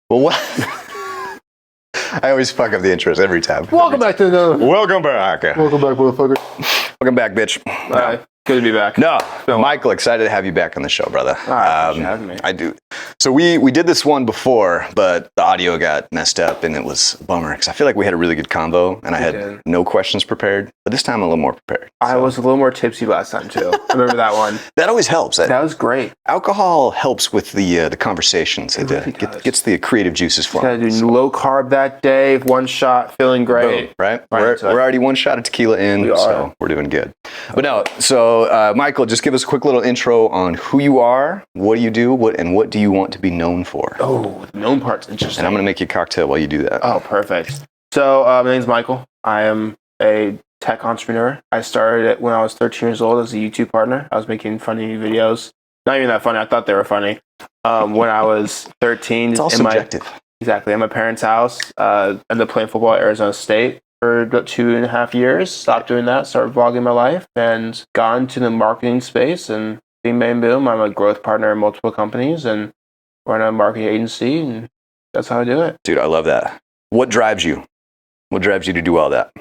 Well, what? I always fuck up the intros every time. Welcome back to the... Welcome back. Welcome back, motherfucker. Welcome back, bitch. No. Good to be back. No, Michael, excited to have you back on the show, brother. Appreciate having me. I do. So we did this one before, but the audio got messed up, and it was a bummer because I feel like we had a really good combo, and I had no questions prepared. But this time, I'm a little more prepared. I was a little more tipsy last time too. I remember that one. That always helps. That was great. Alcohol helps with the conversations. It really gets the creative juices flowing. Gotta do low carb that day. One shot, feeling great. Boom, right? We're already one shot of tequila in, so we're doing good. But no, so Michael, just give us a quick little intro on who you are, what do you do, what do you want to be known for? Oh, the known part's interesting. And I'm going to make you a cocktail while you do that. Oh, perfect. So my name's Michael. I am a tech entrepreneur. I started it when I was 13 years old as a YouTube partner. I was making funny videos. Not even that funny. I thought they were funny. When I was 13. It's all subjective. Exactly. At my parents' house. Ended up playing football at Arizona State for about 2.5 years. Stopped doing that. Started vlogging my life and got into the marketing space. And bing, bang, boom. I'm a growth partner in multiple companies and run a marketing agency. And that's how I do it. Dude, I love that. What drives you? What drives you to do all that?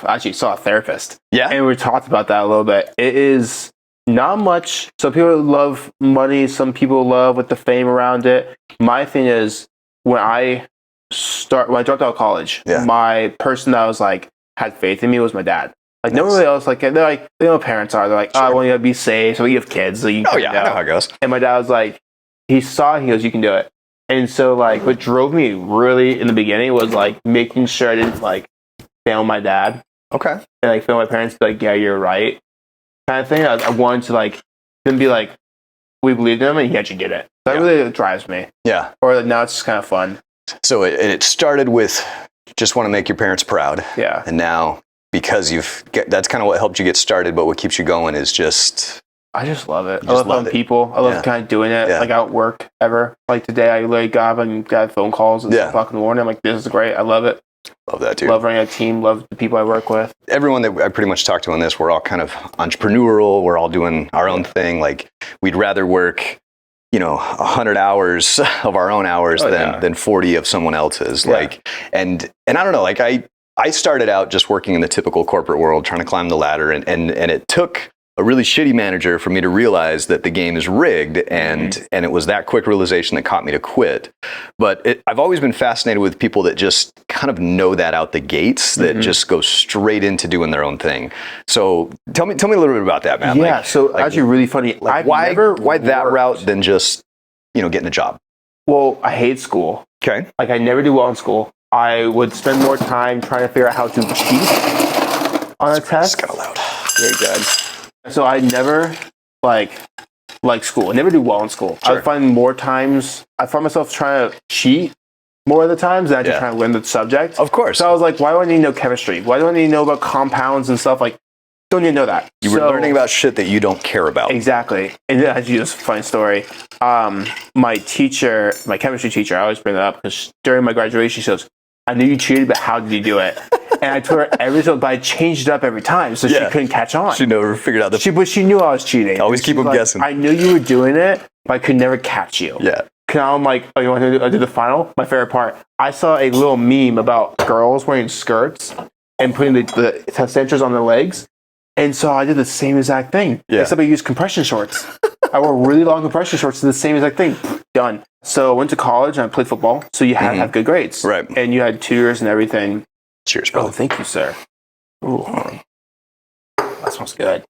Actually saw a therapist. Yeah. And we talked about that a little bit. It is not much. Some people love money. Some people love with the fame around it. My thing is when I dropped out of college, my person that was like, had faith in me was my dad. Like nobody else, like they're like, you know, parents are. They're like, oh, I want you to be safe. So we have kids. So you I know how it goes. And my dad was like, he saw it, he goes, you can do it. And so like what drove me really in the beginning was like making sure I didn't like fail my dad. Okay. And like fail my parents, be like, yeah, you're right. Kind of thing. I wanted to like them be like, we believed him and he actually did it. That really drives me. Yeah. Or like, now it's just kind of fun. So it started with just want to make your parents proud. Yeah. And now because that's kind of what helped you get started, but what keeps you going is just... I just love it. I love helping people. I love kind of doing it. Like I don't work ever. Like today I literally got up and got phone calls at 6 o'clock in the morning. I'm like, this is great. I love it. Love that, dude. Love running a team. Love the people I work with. Everyone that I pretty much talked to on this, we're all kind of entrepreneurial. We're all doing our own thing. Like we'd rather work, 100 hours of our own hours than 40 of someone else's. Yeah. Like, and I don't know, like I started out just working in the typical corporate world, trying to climb the ladder, and it took a really shitty manager for me to realize that the game is rigged, and it was that quick realization that caught me to quit. But I've always been fascinated with people that just kind of know that out the gates, that just go straight into doing their own thing. So tell me a little bit about that, man. Yeah, so actually really funny. Like why that route than just, getting a job? Well, I hate school. Okay. Like I never do well in school. I would spend more time trying to figure out how to cheat on a test. It's kind of loud. Very good. So I never like school. I never do well in school. Sure. I would find I find myself trying to cheat more of the times than I just trying to learn the subject. Of course. So I was like, why do I need to know chemistry? Why do I need to know about compounds and stuff? Like, don't need to know that. You were learning about shit that you don't care about. Exactly. And actually, just a funny story. My chemistry teacher, I always bring that up because during my graduation, she goes, I knew you cheated, but how did you do it? And I told her but I changed it up every time, so she couldn't catch on. She never figured out but she knew I was cheating. Always keep them guessing. I knew you were doing it, but I could never catch you. Yeah. Now I'm like, oh, you want to do the final? My favorite part. I saw a little meme about girls wearing skirts and putting the extenders on their legs, and so I did the same exact thing. Yeah. Except I used compression shorts. I wore really long compression shorts, and the same exact thing. Done. So I went to college and I played football. So you had to have good grades. Right. And you had tutors and everything. Cheers, brother. Oh, thank you, sir. Ooh, that smells good.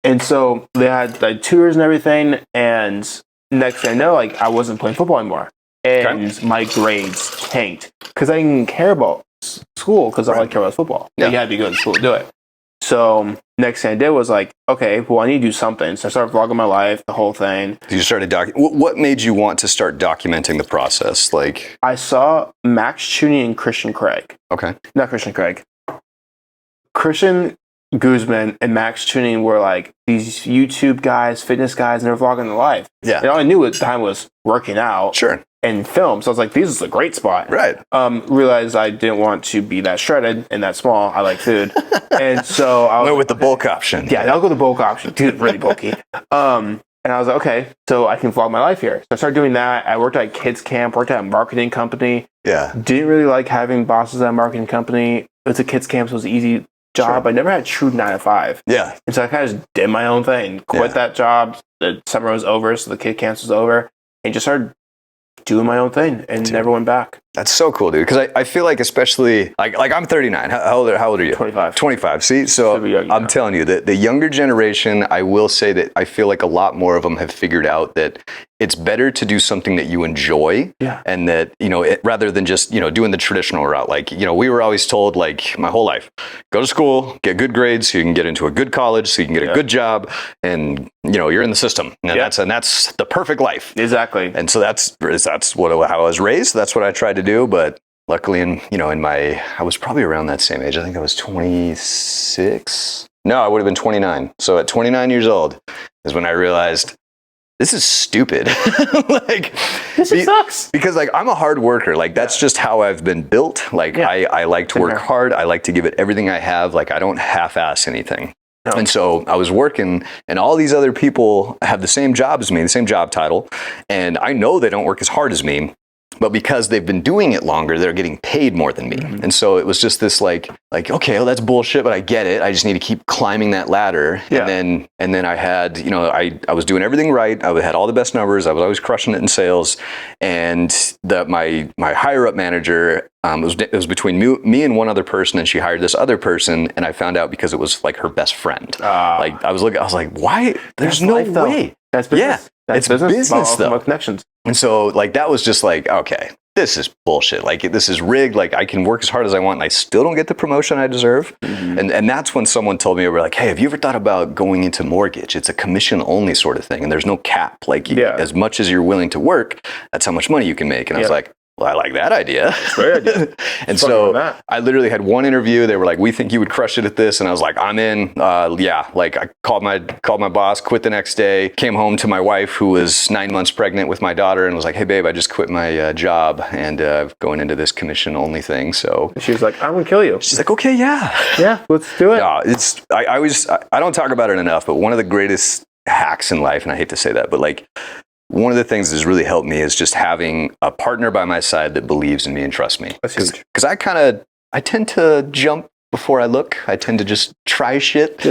And so they had tutors and everything. And next thing I know, I wasn't playing football anymore. And my grades tanked. Because I didn't care about school because all I care about was football. Yeah. You had to be good at school to do it. So next thing I did was like, okay, well, I need to do something. So I started vlogging my life, the whole thing. You started what made you want to start documenting the process? Like, I saw Max Tooney and Christian Craig. Okay. Not Christian Craig. Christian Guzman and Max Tooney were like these YouTube guys, fitness guys, and they're vlogging their life. Yeah. And all I knew at the time was working out. Sure. And film. So I was like, this is a great spot. Right. Realized I didn't want to be that shredded and that small. I like food. And so I went with the bulk option. Yeah, I'll go the bulk option. Dude, really bulky. And I was like, okay, so I can vlog my life here. So I started doing that. I worked at kids camp, worked at a marketing company. Yeah. Didn't really like having bosses at a marketing company. It was a kids camp, so it was an easy job. I never had a true 9 to 5. Yeah. And so I kind of just did my own thing. Quit that job. The summer was over, so the kid camp was over. And just started doing my own thing and never went back. That's so cool, dude. Because I feel like, especially like I'm 39. How old are you? 25. 25. See, so I'm telling you that the younger generation, I will say that I feel like a lot more of them have figured out that it's better to do something that you enjoy, and that rather than just doing the traditional route. Like we were always told, like my whole life, go to school, get good grades, so you can get into a good college, so you can get a good job, and you're in the system, and that's the perfect life. Exactly. And so that's how I was raised. That's what I tried to do, but luckily I was probably around that same age. I think I was 26. No, I would have been 29. So at 29 years old is when I realized this is stupid. Like this sucks. Because like I'm a hard worker. Like that's just how I've been built. Like I like to work hard. I like to give it everything I have. Like I don't half-ass anything. No. And so I was working, and all these other people have the same job as me, the same job title, and I know they don't work as hard as me. But because they've been doing it longer, they're getting paid more than me. Mm-hmm. And so it was just this like, okay, well, that's bullshit, but I get it. I just need to keep climbing that ladder. Yeah. And then I had, I was doing everything right. I had all the best numbers. I was always crushing it in sales. And my higher up manager, it was between me and one other person, and she hired this other person, and I found out because it was like her best friend. Like I was like, why? There's no way. That's business. Yeah, it's business though. Connections. And so like that was just like, okay, this is bullshit. Like this is rigged. Like I can work as hard as I want, and I still don't get the promotion I deserve. Mm-hmm. And that's when someone told me, like, hey, have you ever thought about going into mortgage? It's a commission only sort of thing, and there's no cap. Like as much as you're willing to work, that's how much money you can make. And I was like, well, I like that idea. Great idea. And so I literally had one interview. They were like, we think you would crush it at this. And I was like, I'm in. Like I called my boss, quit the next day, came home to my wife, who was 9 months pregnant with my daughter, and was like, hey, babe, I just quit my job and going into this commission only thing. So she was like, I'm going to kill you. She's like, okay, yeah, let's do it. No, I don't talk about it enough, but one of the greatest hacks in life, and I hate to say that, but like, one of the things that's really helped me is just having a partner by my side that believes in me and trusts me. That's huge. Because I tend to jump before I look. I tend to just try shit.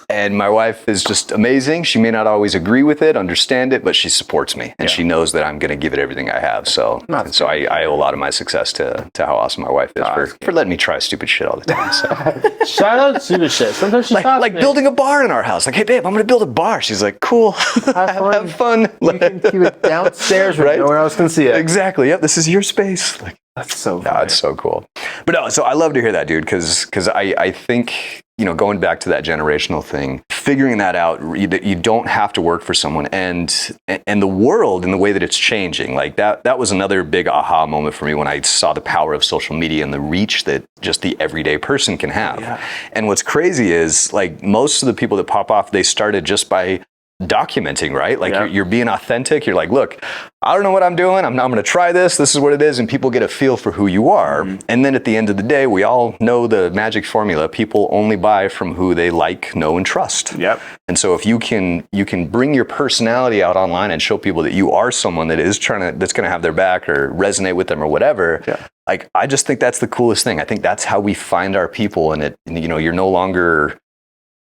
And my wife is just amazing. She may not always agree with it, understand it, but she supports me, and she knows that I'm going to give it everything I have. So I owe a lot of my success to how awesome my wife is for letting me try stupid shit all the time. So. Shout out stupid shit. Sometimes she like building a bar in our house. Like, hey babe, I'm going to build a bar. She's like, cool. Have fun. You can keep it downstairs, right? No one else can see it. Exactly. Yep. This is your space. Like, that's so funny. It's so cool. But no, so I love to hear that, dude, because I think, going back to that generational thing, figuring that out, that you don't have to work for someone, and the world and the way that it's changing, like that was another big aha moment for me when I saw the power of social media and the reach that just the everyday person can have. Yeah. And what's crazy is, like, most of the people that pop off, they started just by documenting, right? Like you're being authentic. You're like, look, I don't know what I'm doing. I'm going to try this. This is what it is. And people get a feel for who you are. Mm-hmm. And then at the end of the day, we all know the magic formula. People only buy from who they like, know, and trust. Yep. And so if you can bring your personality out online and show people that you are someone that is that's going to have their back or resonate with them or whatever. Yeah. Like, I just think that's the coolest thing. I think that's how we find our people. And you're no longer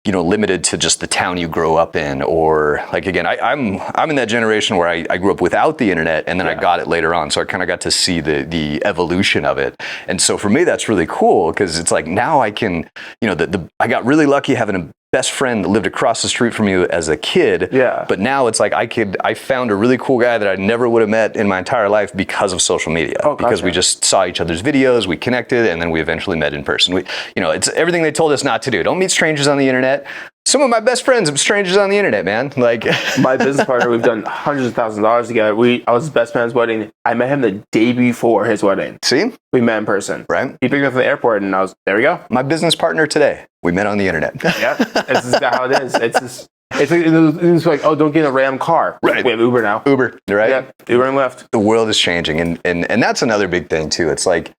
limited to just the town you grow up in, or like, again, I'm in that generation where I grew up without the internet, and then I got it later on. So I kind of got to see the evolution of it. And so for me, that's really cool, because it's like, now I can, I got really lucky having a best friend that lived across the street from you as a kid. Yeah. But now it's like I found a really cool guy that I never would have met in my entire life because of social media. Oh, because we just saw each other's videos, we connected, and then we eventually met in person. It's everything they told us not to do. Don't meet strangers on the internet. Some of my best friends are strangers on the internet, man. Like my business partner, we've done hundreds of thousands of dollars together. I was his best man's wedding. I met him the day before his wedding. See? We met in person. Right. He picked me up from the airport, and there we go. My business partner today. We met on the internet. Yeah. It's just how it is. It's like, oh, don't get in a Ram car. Right. We have Uber now. Right? Yeah. Uber and Lyft. The world is changing, and that's another big thing too. It's like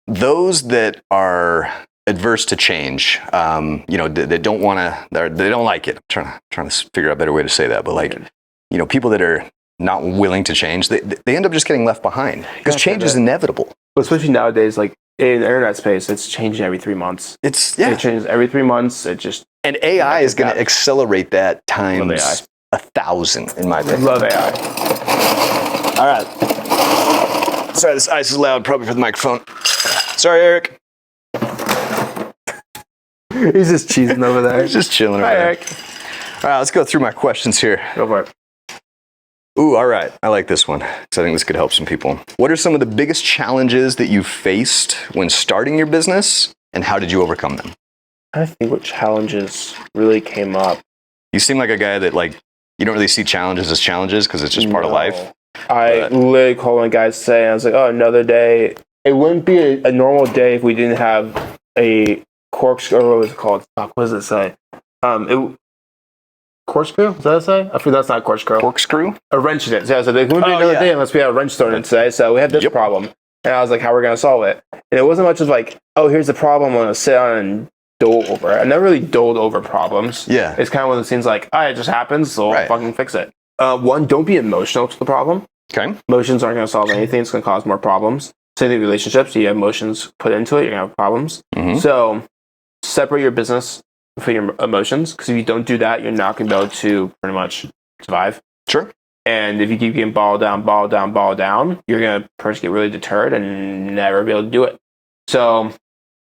those that are adverse to change, they don't want to, they don't like it. I'm trying to figure out a better way to say that, but like, people that are not willing to change, they end up just getting left behind because change is inevitable. But especially nowadays, like in the internet space, it's changing every 3 months. It changes every 3 months. And AI is going to accelerate that times 1,000 in my opinion. Love AI. All right. Sorry, this ice is loud, probably for the microphone. Sorry, Eric. He's just cheesing over there. He's just chilling over Hi, there. Eric. All right, let's go through my questions here. Go for it. Ooh, all right. I like this one because I think this could help some people. What are some of the biggest challenges that you faced when starting your business, and how did you overcome them? I think what challenges really came up. You seem like a guy that you don't really see challenges as challenges because it's just part of life. I literally called my guys today and I was like, oh, another day. It wouldn't be a normal day if we didn't have a corkscrew, or what was it called? Fuck, what does it say? Corkscrew? Does that say? I think that's not corkscrew. Corkscrew? A wrench in it. So there wouldn't be another day unless we had a wrench thrown in today. So we had this problem. And I was like, how are we going to solve it? And it wasn't much of like, oh, here's the problem. I'm going to sit down and dole over it. I never really doled over problems. Yeah. It's kind of one of those things like, it just happens, so I'll fucking fix it. One, don't be emotional to the problem. Okay. Emotions aren't going to solve anything. It's going to cause more problems. Same thing with relationships. You have emotions put into it, you're going to have problems. Mm-hmm. So separate your business from your emotions, because if you don't do that, you're not going to be able to pretty much survive. Sure. And if you keep getting ball down, you're going to first get really deterred and never be able to do it. So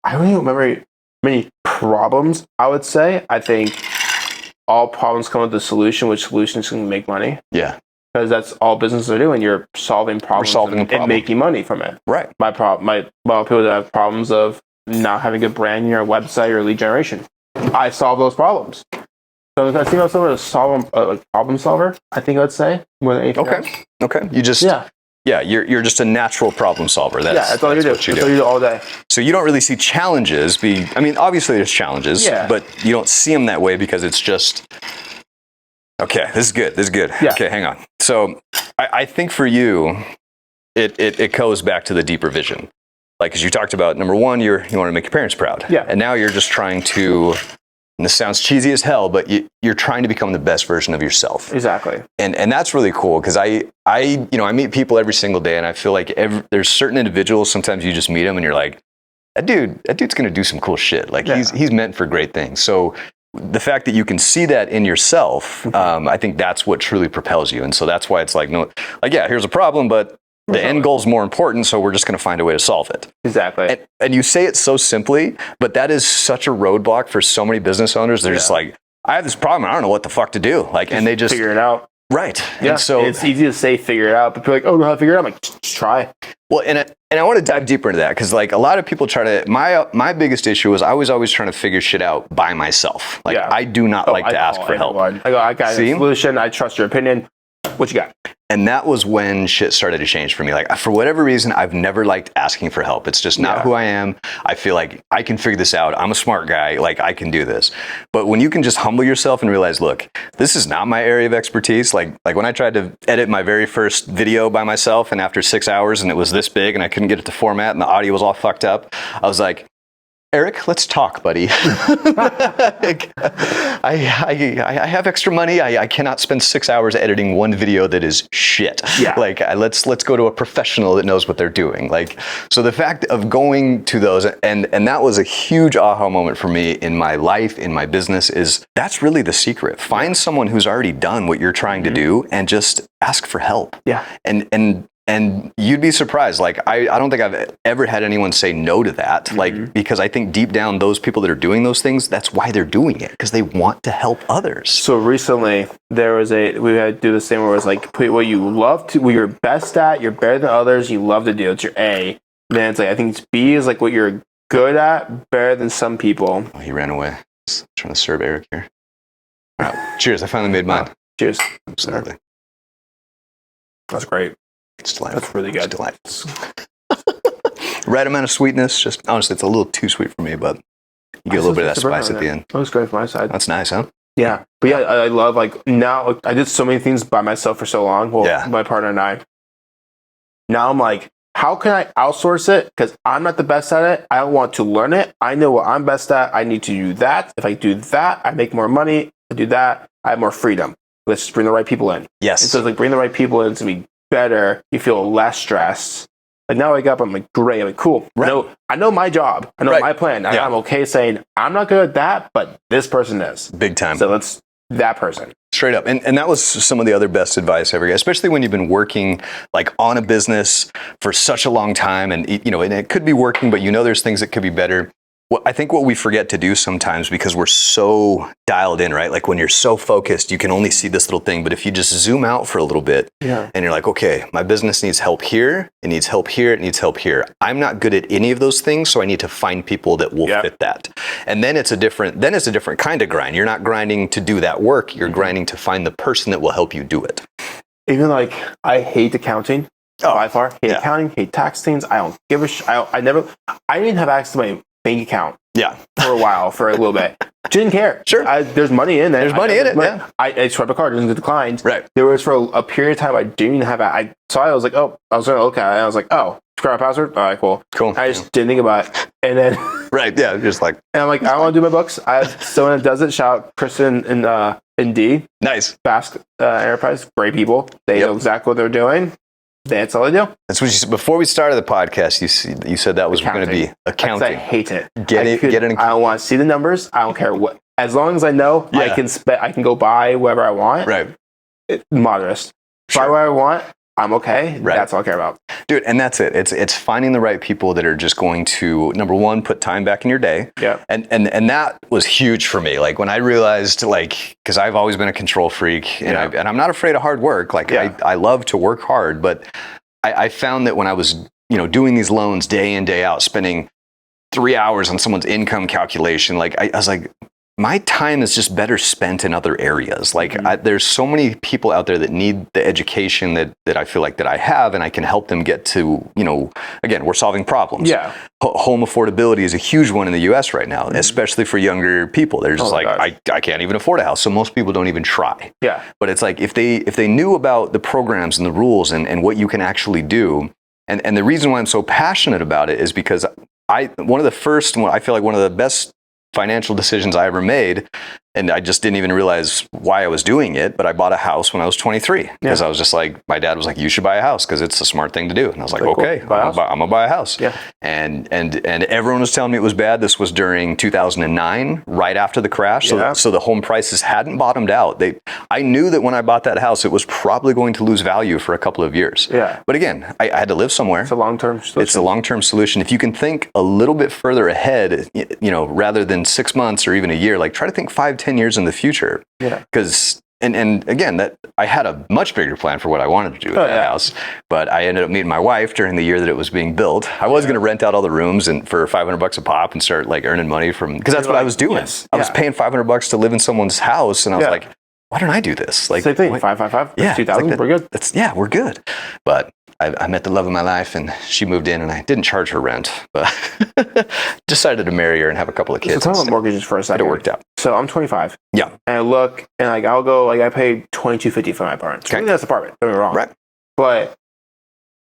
I don't even remember many problems, I would say. I think all problems come with a solution, which solutions can make money. Yeah. Because that's all businesses are doing. You're solving problems and making money from it. Right. A lot of people that have problems of not having a good brand in your website or lead generation. I solve those problems. So I think myself as a problem solver, I think I would say, more than anything else. Okay. You just... Yeah, you're just a natural problem solver. That's all you do. That's all you do all day. So you don't really see challenges. Obviously there's challenges, but you don't see them that way because it's just, okay, this is good. Yeah. Okay, hang on. So I think for you, it goes back to the deeper vision. Like, as you talked about, number one, you want to make your parents proud. Yeah. And now you're just trying to, and this sounds cheesy as hell, but you're trying to become the best version of yourself. Exactly. And that's really cool because I meet people every single day, and I feel like there's certain individuals, sometimes you just meet them and you're like, that dude's going to do some cool shit. Like he's meant for great things. So the fact that you can see that in yourself, I think that's what truly propels you. And so that's why it's like, here's a problem, but the end goal is more important, so we're just going to find a way to solve it. Exactly. And you say it so simply, but that is such a roadblock for so many business owners. They're just like, I have this problem, I don't know what the fuck to do. And they just figure it out. Right. Yeah. And so it's easy to say figure it out, but people are like, oh, no, how to figure it out? I'm like, just try. Well, and I want to dive deeper into that because a lot of people try to. My biggest issue was I was always trying to figure shit out by myself. I do not like to ask for help. I go, I got a solution. I trust your opinion. What you got? And that was when shit started to change for me. For whatever reason, I've never liked asking for help. It's just not who I am. I feel like I can figure this out. I'm a smart guy. I can do this. But when you can just humble yourself and realize, look, this is not my area of expertise. Like when I tried to edit my very first video by myself, and after 6 hours and it was this big and I couldn't get it to format and the audio was all fucked up, I was like, Eric, let's talk, buddy. I have extra money. I cannot spend 6 hours editing one video that is shit. Yeah. Let's go to a professional that knows what they're doing. So the fact of going to those, and that was a huge aha moment for me in my life, in my business, is that's really the secret. Find someone who's already done what you're trying to do and just ask for help. Yeah. And you'd be surprised. I don't think I've ever had anyone say no to that. Because I think deep down, those people that are doing those things, that's why they're doing it, because they want to help others. So recently, we had to do this thing where it was put what you love to, what you're best at, you're better than others, you love to do. It's your A. Then it's I think it's B is what you're good at, better than some people. Oh, he ran away. Just trying to serve Eric here. All right. Cheers. I finally made mine. Cheers. Absolutely. That's great. It's delightful. That's really good. It's delightful. Right amount of sweetness. Just honestly, it's a little too sweet for me, but you get a little bit of that spice at the end. That was great from my side. That's nice, huh? Yeah. But yeah, I love now I did so many things by myself for so long. Well, my partner and I. Now I'm how can I outsource it? Because I'm not the best at it. I want to learn it. I know what I'm best at. I need to do that. If I do that, I make more money. I do that, I have more freedom. let's just bring the right people in. Yes. And so it's like bring the right people in to be better. You feel less stressed. Like now I wake up, I'm like, great. I'm like, cool. Right. I know my job. I know my plan. Yeah. I'm okay saying I'm not good at that, but this person is. Big time. So let's that person. Straight up. And that was some of the other best advice I ever got, especially when you've been working like on a business for such a long time, and and it could be working, but there's things that could be better. I think what we forget to do sometimes, because we're so dialed in, right? Like when you're so focused, you can only see this little thing. But if you just zoom out for a little bit and you're like, okay, my business needs help here, it needs help here, it needs help here. I'm not good at any of those things, so I need to find people that will fit that. And then it's a different kind of grind. You're not grinding to do that work. You're grinding to find the person that will help you do it. Even like I hate accounting. By far, hate accounting, hate tax things. I don't give a shit. I didn't have access to my bank account for a while, for a little bit. Didn't care. Sure. There's money in there. There's money in it. Yeah. I swiped a card, didn't get declined. Right. There was for a period of time I didn't have it. I was like, oh, I was going to look at it. And I was like, oh, forgot my password? All right, cool. I just didn't think about it. And then. Right. Yeah. Just like. And I'm like, I don't want to do my books. I have someone that does it. Shout out Kristen and D. Nice. Fast Enterprise. Great people. They know exactly what they're doing. That's all I do. That's what you said. Before we started the podcast, you said that was going to be accounting. I hate it. Get it. I don't want to see the numbers. I don't care what. As long as I know I can go buy whatever I want. Right. Modest. Buy what I want. I'm okay. Right. That's all I care about. Dude, and that's it. It's finding the right people that are just going to, number one, put time back in your day. Yeah. And that was huge for me. Like when I realized, like, because I've always been a control freak, and I'm not afraid of hard work. Like I love to work hard, but I found that when I was, doing these loans day in, day out, spending 3 hours on someone's income calculation, like I was like, my time is just better spent in other areas. Like there's so many people out there that need the education that I feel like that I have, and I can help them get to, again, we're solving problems. Yeah. Home affordability is a huge one in the US right now, especially for younger people. They're just I can't even afford a house. So most people don't even try. Yeah. But it's like, if they knew about the programs and the rules and what you can actually do, and the reason why I'm so passionate about it is because I feel like one of the best financial decisions I ever made, and I just didn't even realize why I was doing it, but I bought a house when I was 23 because I was just like, my dad was like, you should buy a house because it's a smart thing to do. And I was like, okay, cool. I'm gonna buy a house. Yeah. And everyone was telling me it was bad. This was during 2009, right after the crash. So the home prices hadn't bottomed out. I knew that when I bought that house, it was probably going to lose value for a couple of years. Yeah. But again, I had to live somewhere. It's a long-term solution. It's a long-term solution. If you can think a little bit further ahead, rather than 6 months or even a year, like try to think 5-10 years in the future. Yeah. Because and again, that I had a much bigger plan for what I wanted to do with that house, but I ended up meeting my wife during the year that it was being built. I was going to rent out all the rooms and for $500 a pop and start like earning money from, because that's what I was doing. Yes. I was paying $500 to live in someone's house, and I was like, why don't I do this? Like, same thing. 555. Yeah. 2000. Like we're good. We're good. But I met the love of my life, and she moved in, and I didn't charge her rent, but decided to marry her and have a couple of kids. So talk about mortgages for a second. It worked out. So I'm 25. Yeah. And I look, and like I'll go, like I paid $22.50 for my apartment. Okay. That's apartment. Don't get me wrong. Right. But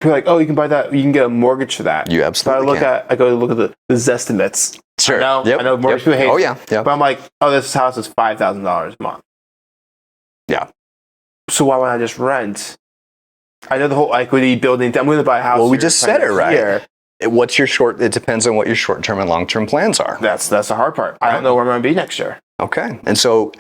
people are like, oh, you can buy that. You can get a mortgage for that. You absolutely can. I go to look at the Zestimates. Sure. I know mortgage people hate. Oh yeah. But I'm like, oh, this house is $5,000 a month. Yeah. So why would I just rent? I know the whole equity building. I'm going to buy a house. Well, we just said it right. Here. It depends on what your short-term and long-term plans are. That's the hard part. Right. I don't know where I'm going to be next year. Okay. And so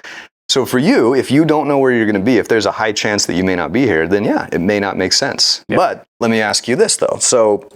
for you, if you don't know where you're going to be, if there's a high chance that you may not be here, then it may not make sense. Yeah. But let me ask you this though. So,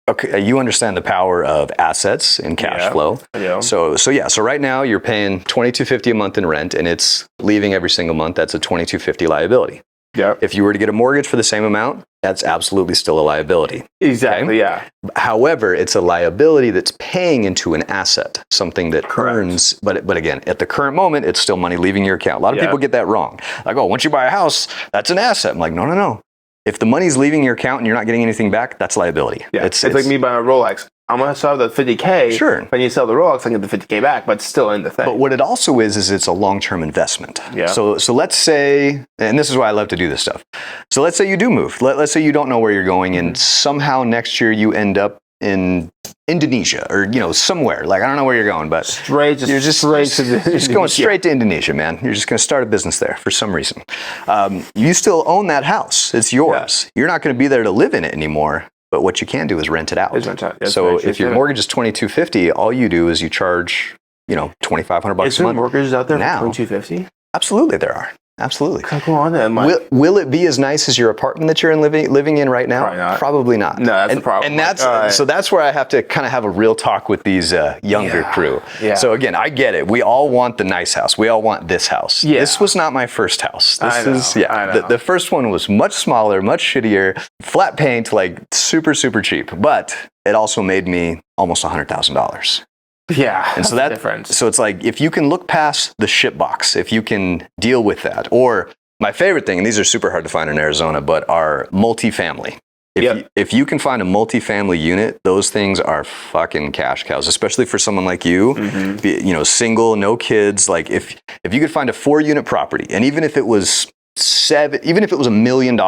okay, you understand the power of assets and cash flow. I do. So right now you're paying $22.50 a month in rent, and it's leaving every single month. That's a $22.50 liability. Yeah. If you were to get a mortgage for the same amount, that's absolutely still a liability. Exactly. Okay? Yeah. However, it's a liability that's paying into an asset, something that earns. But again, at the current moment, it's still money leaving your account. A lot of people get that wrong. Like, oh, once you buy a house, that's an asset. I'm like, no. If the money's leaving your account and you're not getting anything back, that's liability. Yeah. It's like me buying a Rolex. I'm going to sell the $50K. Sure. When you sell the Rolex, I get the $50K back, but it's still in the thing. But what it also is it's a long-term investment. Yeah. So let's say, and this is why I love to do this stuff. So let's say you do move. Let's say you don't know where you're going, and somehow next year you end up in Indonesia or, somewhere. Like, I don't know where you're going, but straight to going straight to Indonesia, man. You're just going to start a business there for some reason. You still own that house. It's yours. You're not going to be there to live in it anymore. But what you can do is rent it out. So if your mortgage is $2,250, all you do is you charge, $2,500 a month. Is there mortgages out there for $2,250? Absolutely, there are. Absolutely. Go on then. Will it be as nice as your apartment that you're living in right now? Probably not. No, that's the problem. And so that's where I have to kind of have a real talk with these younger crew. Yeah. So again, I get it. We all want the nice house. We all want this house. Yeah. This was not my first house. The first one was much smaller, much shittier, flat paint, like super, super cheap. But it also made me almost $100,000. Yeah, and so so it's like, if you can look past the shit box, if you can deal with that, or my favorite thing, and these are super hard to find in Arizona, but are multifamily. If you can find a multifamily unit, those things are fucking cash cows, especially for someone like you, single, no kids. Like if you could find a 4-unit property, and even if it was $1 million,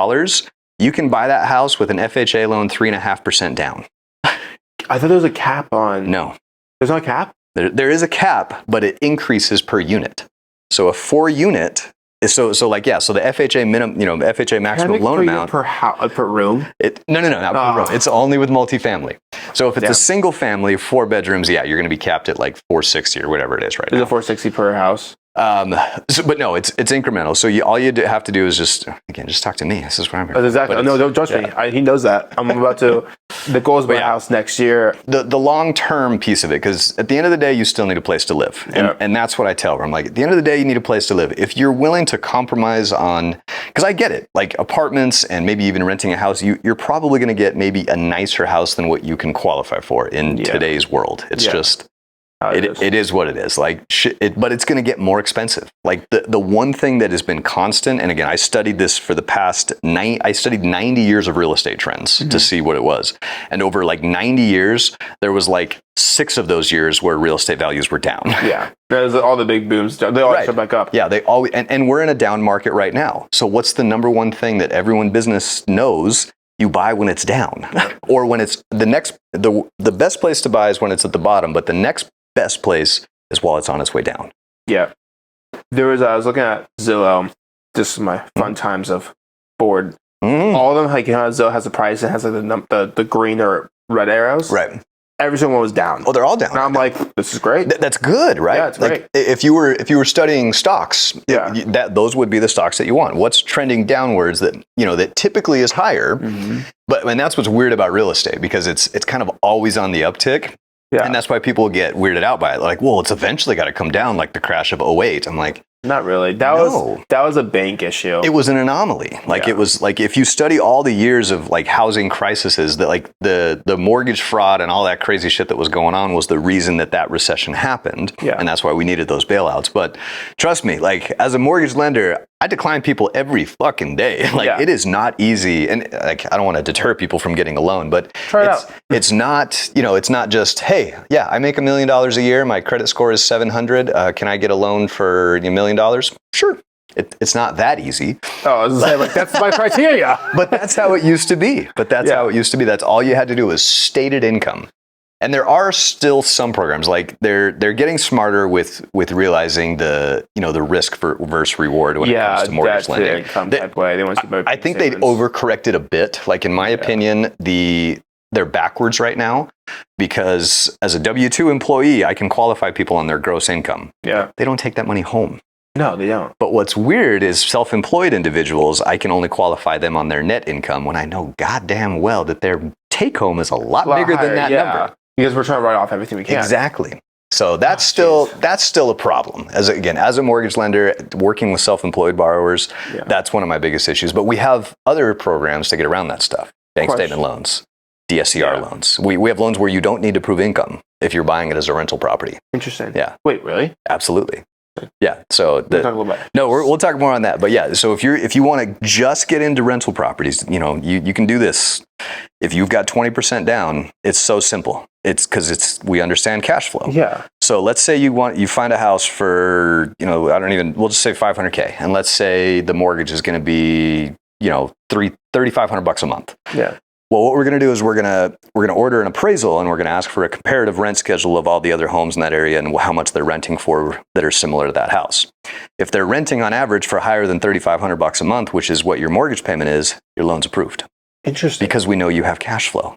you can buy that house with an FHA loan 3.5% down. I thought there was a cap on. No. There's no cap? There is a cap, but it increases per unit. So a 4-unit is so the FHA minimum, FHA maximum loan amount per room. No, not per room. It's only with multifamily. So if it's a single family, 4 bedrooms, you're going to be capped at like $460 or whatever it is right now. Is it $460 per house? But no, it's incremental. So all you have to do is just talk to me. This is what I'm here. Exactly. No, don't trust me. He knows that. I'm about to. The goal is my house next year. The long term piece of it, because at the end of the day, you still need a place to live, and that's what I tell her. I'm like, at the end of the day, you need a place to live. If you're willing to compromise on, because I get it, like apartments and maybe even renting a house, you're probably going to get maybe a nicer house than what you can qualify for in today's world. It's just. It is what it is. Like, but it's going to get more expensive. Like the one thing that has been constant, and again, I studied this for the past I studied 90 years of real estate trends to see what it was. And over like 90 years, there was like 6 of those years where real estate values were down. Yeah. There's all the big booms. They always come back up. Yeah, they always, and we're in a down market right now. So what's the number one thing that everyone business knows? You buy when it's down, or when it's the best place to buy is when it's at the bottom, but the next best place is while it's on its way down. Yeah. I was looking at Zillow. This is my fun times of board. All of them, like, Zillow has a price and has like the green or red arrows. Right. Every single one was down. Oh, they're all down. And I'm like, this is great. That's good, right? Yeah, it's great. If you were studying stocks, those would be the stocks that you want. What's trending downwards that typically is higher, and that's what's weird about real estate, because it's kind of always on the uptick. Yeah. And that's why people get weirded out by it. Like, well, it's eventually got to come down, like the crash of 2008. I'm like, not really. That was a bank issue. It was an anomaly. Like it was like, if you study all the years of like housing crises, that like the mortgage fraud and all that crazy shit that was going on was the reason that recession happened. Yeah. And that's why we needed those bailouts. But trust me, like as a mortgage lender, I decline people every fucking day. Like it is not easy. And like, I don't want to deter people from getting a loan, but it's not, it's not just, hey, I make $1 million a year. My credit score is 700. Can I get a loan for $1 million? Sure. It's not that easy. Oh, I was going to say, like, that's my criteria. But that's how it used to be. That's all you had to do was stated income. And there are still some programs, like they're getting smarter with realizing the risk versus reward when it comes to mortgage lending. I think they'd overcorrected a bit. Like in my opinion, they're backwards right now, because as a W-2 employee, I can qualify people on their gross income. Yeah. They don't take that money home. No, they don't. But what's weird is self-employed individuals, I can only qualify them on their net income when I know goddamn well that their take home is a lot bigger than that number. Because we're trying to write off everything we can. Exactly. So that's still a problem. As a mortgage lender working with self-employed borrowers, that's one of my biggest issues. But we have other programs to get around that stuff. Bank statement loans, DSCR loans. We have loans where you don't need to prove income if you're buying it as a rental property. Interesting. Yeah. Wait, really? Absolutely. Yeah. So we'll talk a little bit. No, we'll talk more on that. But yeah, so if you want to just get into rental properties, you can do this. If you've got 20% down, it's so simple. It's because we understand cash flow. Yeah. So let's say you find a house for, we'll just say $500K, and let's say the mortgage is going to be, $3,500 a month. Yeah. Well, what we're going to do is we're going to order an appraisal, and we're going to ask for a comparative rent schedule of all the other homes in that area and how much they're renting for that are similar to that house. If they're renting on average for higher than $3,500 a month, which is what your mortgage payment is, your loan's approved. Interesting. Because we know you have cash flow.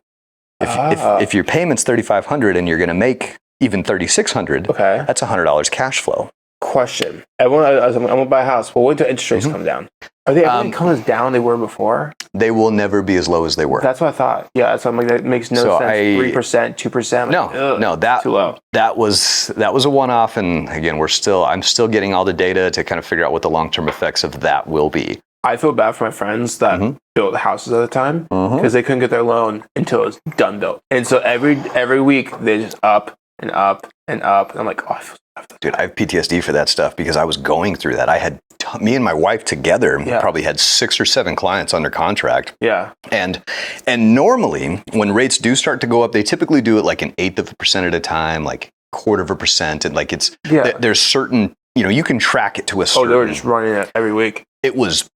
If your payment's $3,500 and you're going to make even $3,600, okay, that's $100 cash flow. Question. I'm going to buy a house. Well, wait till interest rates come down. Are they ever come as down they were before? They will never be as low as they were. That's what I thought. Yeah, so I'm like, that makes no sense. 3%, 2%. No, that's too low. That was a one-off, and again, I'm still getting all the data to kind of figure out what the long-term effects of that will be. I feel bad for my friends that built houses at the time because they couldn't get their loan until it was done built, and so every week they just up and up and up. And I'm like, oh, I feel bad. Dude, I have PTSD for that stuff because I was going through that. I had me and my wife together probably had 6 or 7 clients under contract. Yeah. And normally when rates do start to go up, they typically do it like 1/8% at a time, like 1/4%. And like there's certain, you can track it to a certain. Oh, they were just running it every week. It was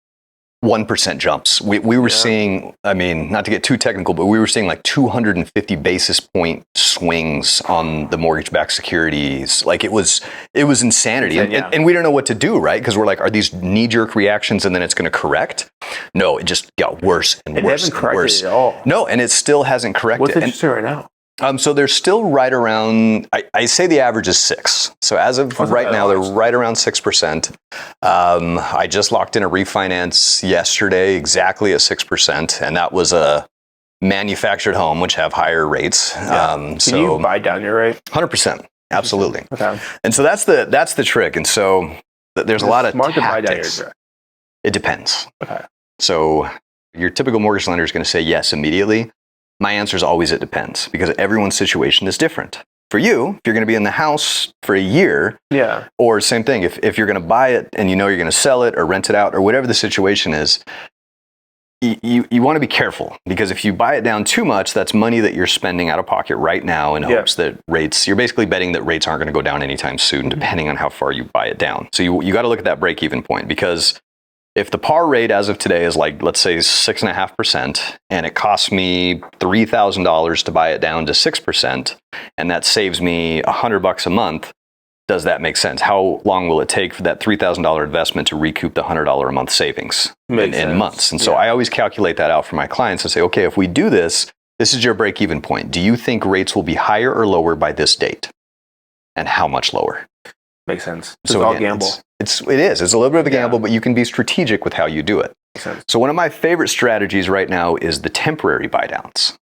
1% jumps. We were seeing, I mean, not to get too technical, but we were seeing like 250 basis point swings on the mortgage-backed securities. Like it was insanity. And we don't know what to do, right? Because we're like, are these knee-jerk reactions and then it's going to correct? No, it just got worse and worse and worse. At all. No, and it still hasn't corrected. What's the interest rate right now? So they're still right around, I say the average is 6. So as of right now, they're right around 6%. I just locked in a refinance yesterday, exactly at 6%. And that was a manufactured home, which have higher rates. Can you buy down your rate? 100%. Absolutely. Okay. And so that's the trick. And so there's a lot of smart tactics. To buy down your rate. It depends. Okay. So your typical mortgage lender is going to say yes immediately. My answer is always it depends because everyone's situation is different. For you, if you're going to be in the house for a year, or same thing, if you're going to buy it and you're going to sell it or rent it out or whatever the situation is, you want to be careful because if you buy it down too much, that's money that you're spending out of pocket right now in hopes that you're basically betting that rates aren't going to go down anytime soon, depending on how far you buy it down. So you got to look at that break-even point because if the par rate as of today is like, let's say 6.5%, and it costs me $3,000 to buy it down to 6%, and that saves me $100 a month, does that make sense? How long will it take for that $3,000 investment to recoup the $100 a month savings in months? And so I always calculate that out for my clients and say, okay, if we do this, this is your break-even point. Do you think rates will be higher or lower by this date? And how much lower? Makes sense. So it's all gamble. It is. It's a little bit of a gamble, but you can be strategic with how you do it. So one of my favorite strategies right now is the temporary buy downs.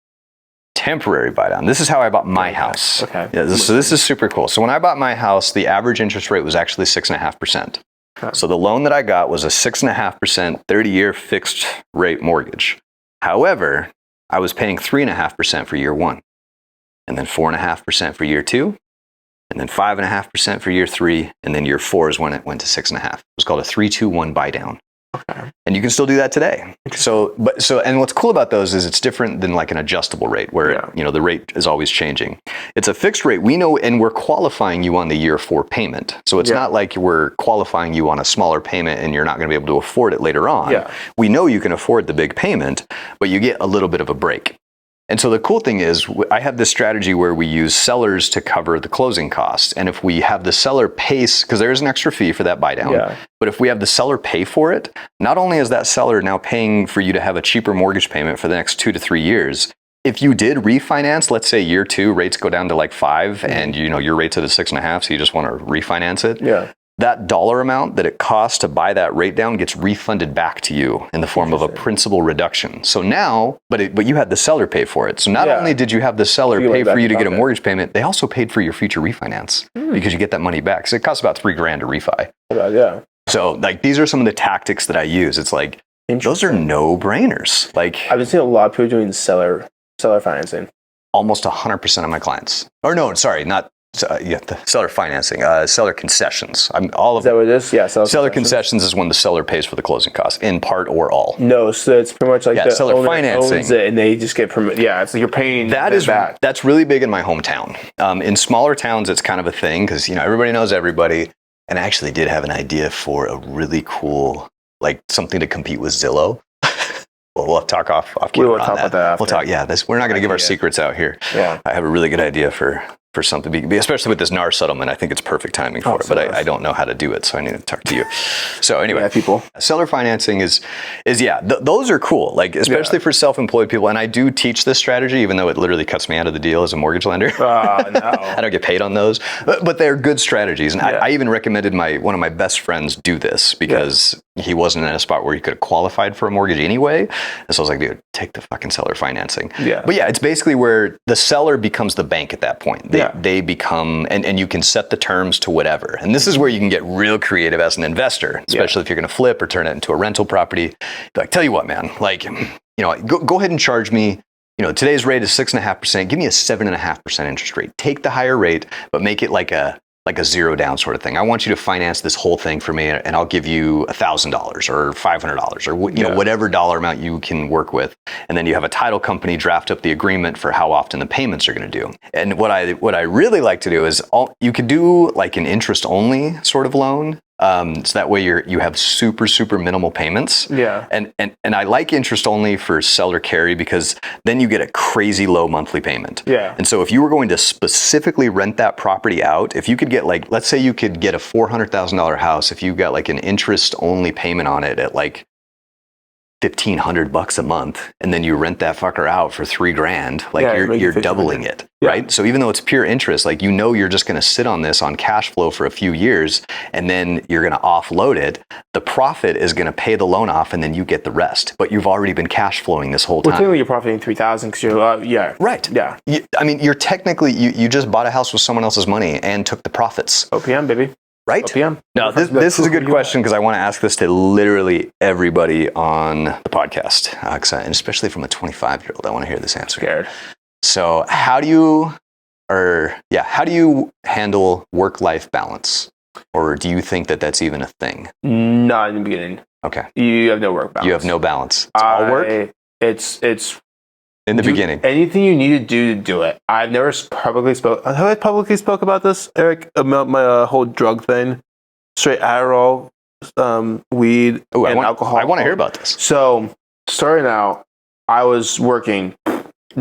Temporary buy down. This is how I bought my house. Okay. Yeah, so this is super cool. So when I bought my house, the average interest rate was actually 6.5%. Okay. So the loan that I got was a 6.5% 30-year fixed rate mortgage. However, I was paying 3.5% for year 1, and then 4.5% for year 2. And then 5.5% for year 3, and then year 4 is when it went to 6.5. It was called a 3-2-1 buy down. Okay. And you can still do that today. And what's cool about those is it's different than like an adjustable rate where the rate is always changing. It's a fixed rate. We know, and we're qualifying you on the year 4 payment. So it's not like we're qualifying you on a smaller payment and you're not going to be able to afford it later on. Yeah. We know you can afford the big payment, but you get a little bit of a break. And so the cool thing is I have this strategy where we use sellers to cover the closing costs. And if we have the seller pay, because there is an extra fee for that buy down, but if we have the seller pay for it, not only is that seller now paying for you to have a cheaper mortgage payment for the next 2 to 3 years, if you did refinance, let's say year 2, rates go down to like 5 and your rate's at a 6.5, so you just want to refinance it. That dollar amount that it costs to buy that rate down gets refunded back to you in the form of a principal reduction. So now, but you had the seller pay for it. So not only did you have the seller pay for you to get a mortgage payment, they also paid for your future refinance because you get that money back. So it costs about $3,000 to refi. So like these are some of the tactics that I use. It's like those are no brainers. Like I've been seeing a lot of people doing seller financing. Almost 100% of my clients. Or no, sorry, not. The seller financing, seller concessions. Is that what it is? Yeah, seller concessions is when the seller pays for the closing costs, in part or all. No, so it's pretty much like the seller owner financing owns it and they just get permit. Yeah, it's like you're paying back. That's really big in my hometown. In smaller towns, it's kind of a thing because everybody knows everybody. And I actually did have an idea for a really cool, like something to compete with Zillow. we'll talk off We camera will on talk that. about that after. We'll talk. Yeah, we're not going to give our secrets out here. Yeah. I have a really good idea for something, especially with this NAR settlement. I think it's perfect timing for it, but I don't know how to do it, so I need to talk to you. So anyway, people. Seller financing is those are cool, like especially for self-employed people. And I do teach this strategy, even though it literally cuts me out of the deal as a mortgage lender. No. I don't get paid on those, but they're good strategies. And I even recommended one of my best friends do this because he wasn't in a spot where he could have qualified for a mortgage anyway. And so I was like, dude, take the fucking seller financing. Yeah. But it's basically where the seller becomes the bank at that point. They become, and you can set the terms to whatever. And this is where you can get real creative as an investor, especially if you're going to flip or turn it into a rental property. Like, tell you what, man, like, go ahead and charge me. Today's rate is 6.5%. Give me a 7.5% interest rate. Take the higher rate, but make it like a zero down sort of thing. I want you to finance this whole thing for me, and I'll give you $1,000 or $500 or whatever dollar amount you can work with. And then you have a title company draft up the agreement for how often the payments are going to do. And what I really like to do is you could do like an interest only sort of loan. So that way you have super, super minimal payments. Yeah. And I like interest only for seller carry because then you get a crazy low monthly payment. Yeah. And so if you were going to specifically rent that property out, if you could get let's say you could get a $400,000 house, if you got like an interest only payment on it at like $1,500 a month, and then you rent that fucker out for $3,000, you're doubling it, right? So even though it's pure interest, you're just going to sit on this on cash flow for a few years, and then you're going to offload it. The profit is going to pay the loan off, and then you get the rest. But you've already been cash flowing this whole time. Well, technically, you're profiting $3,000 because you're right. Yeah. You're technically you just bought a house with someone else's money and took the profits. OPM, baby. Right? OPM. Now, this is a good question because I want to ask this to literally everybody on the podcast, and especially from a 25-year-old. I want to hear this answer. Scared. So, how do you handle work-life balance, or do you think that that's even a thing? Not in the beginning. Okay. You have no work balance. You have no balance. It's all work. It's in the beginning. Anything you need to do to do it. I've never publicly spoke. Have I publicly spoke about this, Eric? About my whole drug thing, straight Adderall, weed, and alcohol. I want to hear about this. So starting out, I was working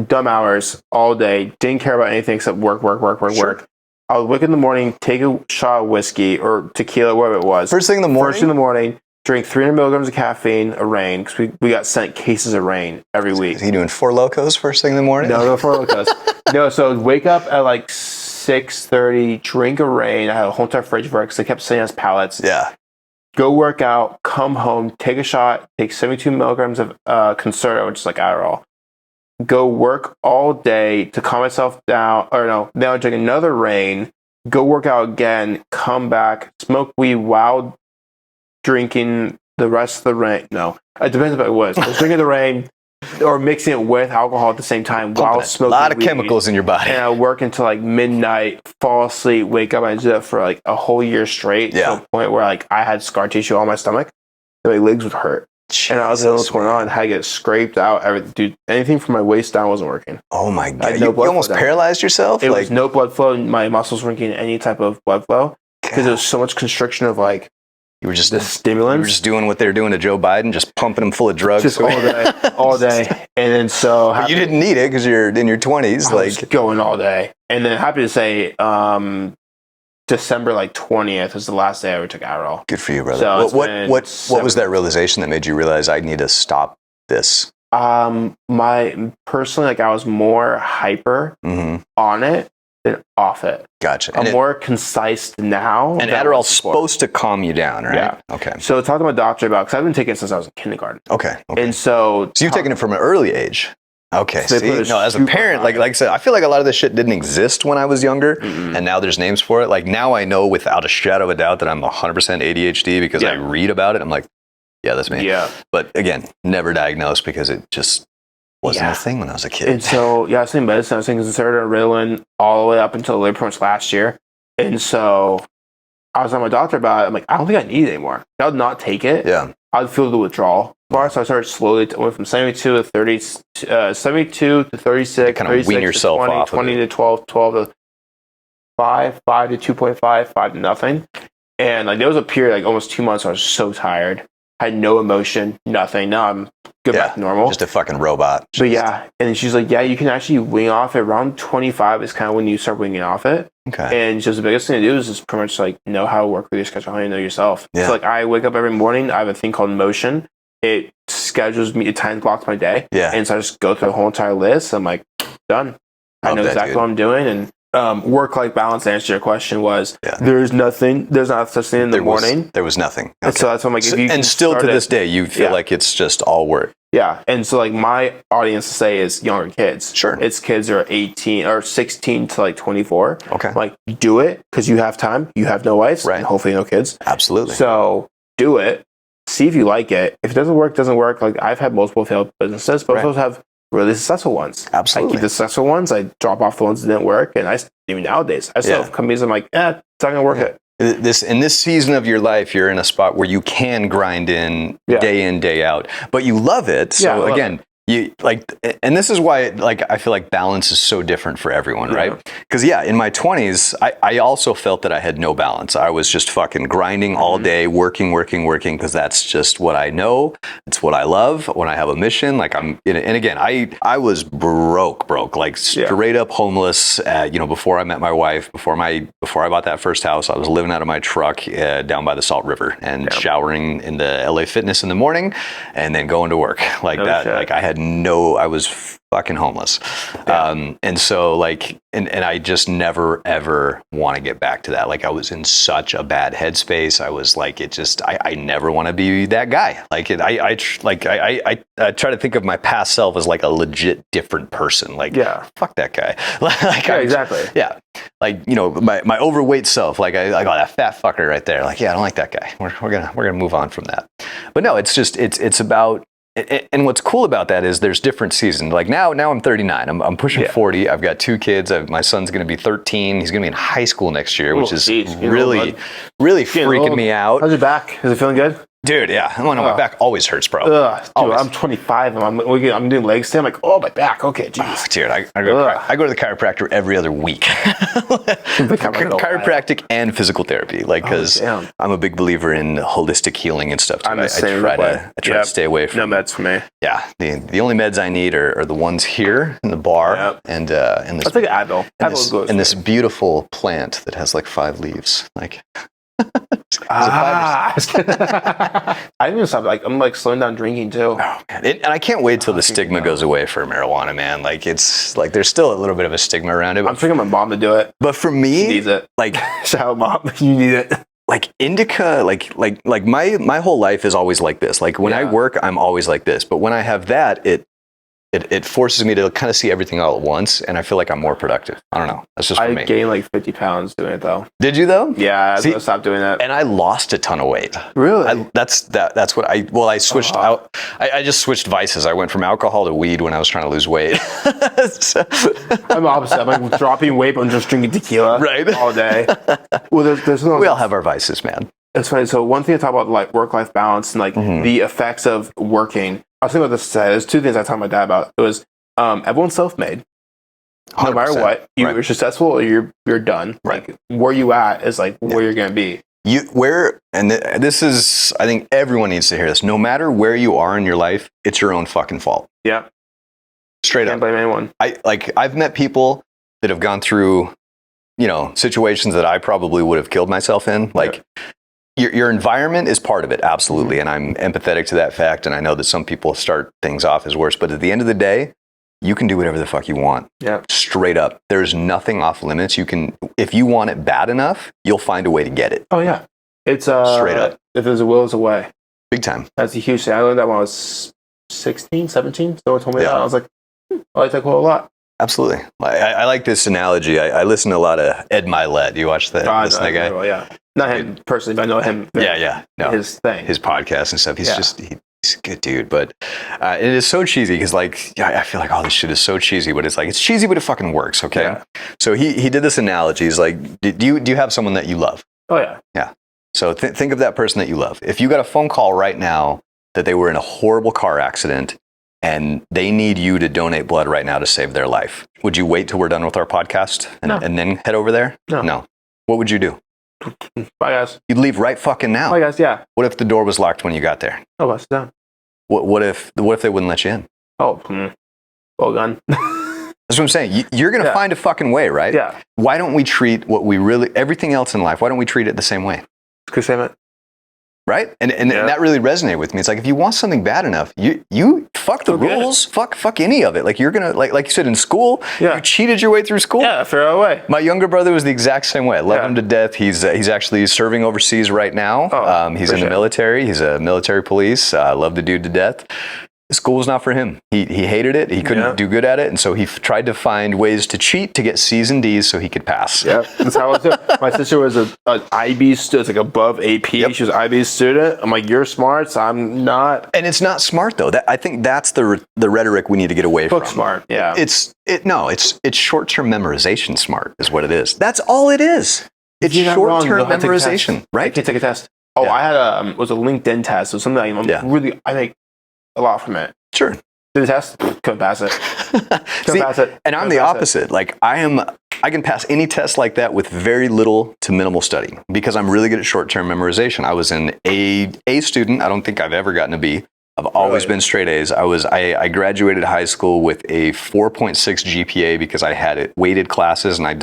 dumb hours all day. Didn't care about anything except work. Sure. I would wake up in the morning, take a shot of whiskey or tequila, whatever it was. First thing in the morning. Drink 300 milligrams of caffeine, a Reign, because we got sent cases of Reign every week. Is he doing Four Locos first thing in the morning? No, Four Locos. No, so wake up at like 6:30, drink a Reign. I had a whole entire fridge for it because they kept sending us pallets. Yeah. Go work out, come home, take a shot, take 72 milligrams of Concerta, which is like Adderall. Go work all day to calm myself down. Or no, then I'll drink another Reign, go work out again, come back, smoke weed while drinking the rest of the Reign. No, it depends on what it was. I was drinking the Reign or mixing it with alcohol at the same time while smoking. A lot of weed. chemicals in your body. And I work until like midnight, fall asleep, wake up, and I did that for like a whole year straight. To a point where like I had scar tissue on my stomach. And my legs would hurt. Jesus, and I was like, what's going on? I had to get scraped out. Everything. Dude, anything from my waist down wasn't working. Oh my God. You almost paralyzed yourself? It was no blood flow. My muscles weren't getting any type of blood flow because there was so much constriction of like you were just the stimulants. You were just doing what they're doing to Joe Biden, just pumping him full of drugs. Just all day. And then so... But you didn't need it because you're in your 20s. I was going all day. And then happy to say, December 20th was the last day I ever took Adderall. Good for you, brother. So what was that realization that made you realize I need to stop this? Personally, I was more hyper on it than off it. Gotcha. I'm more concise now. And Adderall's supposed to calm you down, right? Yeah. Okay. So talk to my doctor about, because I've been taking it since I was in kindergarten. Okay. And so you've taken it from an early age. Okay. So as a parent, like I said, I feel like a lot of this shit didn't exist when I was younger, and now there's names for it. Like now I know without a shadow of a doubt that I'm 100% ADHD because I read about it. I'm like, yeah, that's me. Yeah. But again, never diagnosed because it just wasn't a thing when I was a kid. And so, I was taking medicine. I was taking Concerta and Ritalin all the way up until pretty much last year. And so I was on my doctor about it. I'm like, I don't think I need it anymore. I would not take it. Yeah. I would feel the withdrawal bar. So I started slowly, went from 72 to 30, 72 to 36, kind of wean yourself 20, off 20 of to 12, 12 to 5, 5 to 2.5, 5 to nothing. And there was a period, almost 2 months, where I was so tired. had no emotion, nothing. Now I'm good back to normal. Just a fucking robot. But yeah, and she's like, yeah, you can actually wing off it. Around 25 is kind of when you start winging off it. Okay. And just the biggest thing to do is just pretty much like know how to work with your schedule, how you know yourself. Yeah. So like I wake up every morning, I have a thing called Motion. It schedules me, it time blocks my day. Yeah. And so I just go through the whole entire list. I'm like, done. I know exactly what I'm doing. And work-life balance, to answer your question, was there's not such thing in the morning. There was nothing. Okay. And so that's what I'm like, if you and still to this day, you feel like it's just all work. Yeah. And so like my audience to say is younger kids. Sure. It's kids that are 18 or 16 to like 24. Okay. Like do it because you have time. You have no wives. Right. And hopefully no kids. Absolutely. So do it. See if you like it. If it doesn't work, doesn't work. Like I've had multiple failed businesses, but I also have really successful ones. Absolutely. I keep the successful ones. I drop off the ones that didn't work. And even nowadays, I still have companies I'm like, it's not going to work it. In this season of your life, you're in a spot where you can grind in, day out, but you love it. So again, you like, and this is why like I feel like balance is so different for everyone, right? Because in my 20s, I also felt that I had no balance. I was just fucking grinding all day, working, because that's just what I know. It's what I love. When I have a mission, like and again, I was broke, like straight up homeless. Before I met my wife, before I bought that first house, I was living out of my truck down by the Salt River and showering in the LA Fitness in the morning, and then going to work like that. Shit. Like I was fucking homeless. And so like, and I just never, ever want to get back to that. Like I was in such a bad headspace. I was like, I never want to be that guy. Like I try to think of my past self as like a legit different person. Like, fuck that guy. Like, exactly. Yeah. Like, my overweight self, like I got that fat fucker right there. Like, I don't like that guy. We're gonna move on from that. But no, it's just, it's about, and what's cool about that is there's different seasons. Like now I'm 39. I'm pushing 40. I've got 2 kids. My son's going to be 13. He's going to be in high school next year, which is really freaking me out. How's your back? Is it feeling good? Dude, yeah. My back always hurts, bro. Dude, I'm 25 and I'm doing leg stay. I'm like, my back. Okay, jeez. Dude, I go to the chiropractor every other week. Chiropractic and physical therapy, like because I'm a big believer in holistic healing and stuff. Too. I try to stay away from. No meds for me. Yeah, the only meds I need are the ones here in the bar and this. I think Advil. And this beautiful plant that has like 5 leaves, like. I even stopped. Like I'm like slowing down drinking too. Oh man, and I can't wait till the stigma goes away for marijuana, man. Like it's like there's still a little bit of a stigma around it. I'm thinking my mom to do it, but for me, she needs it. Like, shout out, mom, you need it. Like indica, like my whole life is always like this. Like when I work, I'm always like this. But when I have that, it forces me to kind of see everything all at once, and I feel like I'm more productive. I don't know. That's just for me. I gained like 50 pounds doing it though. Did you though? Yeah, I stopped doing that. And I lost a ton of weight. Really? That's what I switched out. I just switched vices. I went from alcohol to weed when I was trying to lose weight. I'm opposite. I'm like dropping weight, but I'm just drinking tequila all day. Well, there's no. We all have our vices, man. It's funny. So one thing I talk about like work-life balance and like the effects of working. I was thinking about this today. There's 2 things I talked to my dad about. It was everyone's self-made. No matter what, you're successful or you're done. Right. Like, where you at is like where you're going to be. This is, I think everyone needs to hear this. No matter where you are in your life, it's your own fucking fault. Yeah. Straight up. Can't blame anyone. I've met people that have gone through, situations that I probably would have killed myself in. Like, your environment is part of it, absolutely, and I'm empathetic to that fact, and I know that some people start things off as worse, but at the end of the day, you can do whatever the fuck you want. Yeah. Straight up. There's nothing off limits. If you want it bad enough, you'll find a way to get it. Oh, yeah. It's straight up. If there's a will, there's a way. Big time. That's a huge thing. I learned that when I was 16, 17. Someone told me that. I was like, I like that quote a lot. Absolutely. I like this analogy. I listen to a lot of Ed Milet. You watch that guy? Well, yeah. Not him personally, but I know him. No, his thing. His podcast and stuff. He's he's a good dude. But it is so cheesy because I feel like, this shit is so cheesy. But it's like, it's cheesy, but it fucking works, okay? Yeah. So he did this analogy. He's like, do you have someone that you love? Oh, yeah. Yeah. So think of that person that you love. If you got a phone call right now that they were in a horrible car accident and they need you to donate blood right now to save their life, would you wait till we're done with our podcast and then head over there? No. What would you do? Bye, guys. You'd leave right fucking now. Bye, guys. Yeah. What if the door was locked when you got there? Oh, bust it down. What if they wouldn't let you in? Oh, well done. That's what I'm saying. You're going to find a fucking way, right? Yeah. Why don't we treat everything else in life, why don't we treat it the same way? Because same it. Right? And that really resonated with me. It's like, if you want something bad enough, you fuck the rules, fuck any of it. Like, you're going to, like you said, in school, you cheated your way through school. Yeah, fair away. My younger brother was the exact same way. I love him to death. He's actually serving overseas right now. He's in the military. He's a military police. I love the dude to death. School was not for him. He hated it. He couldn't do good at it. And so he tried to find ways to cheat to get C's and D's so he could pass. Yeah, that's how I was doing. My sister was an IB student, like above AP. Yep. She was an IB student. I'm like, you're smart, so I'm not. And it's not smart, though. I think that's the rhetoric we need to get away from. Book smart, yeah. It's short-term memorization smart is what it is. That's all it is. It's short-term memorization, right? I can't take a test. Oh, I had it was a LinkedIn test. So something I make a lot from it. Sure. Did the test, couldn't pass it. Pass it. And I'm the opposite. Like, I can pass any test like that with very little to minimal study because I'm really good at short-term memorization. I was an A student. I don't think I've ever gotten a B. I've always been straight A's. I graduated high school with a 4.6 GPA because I had weighted classes, and I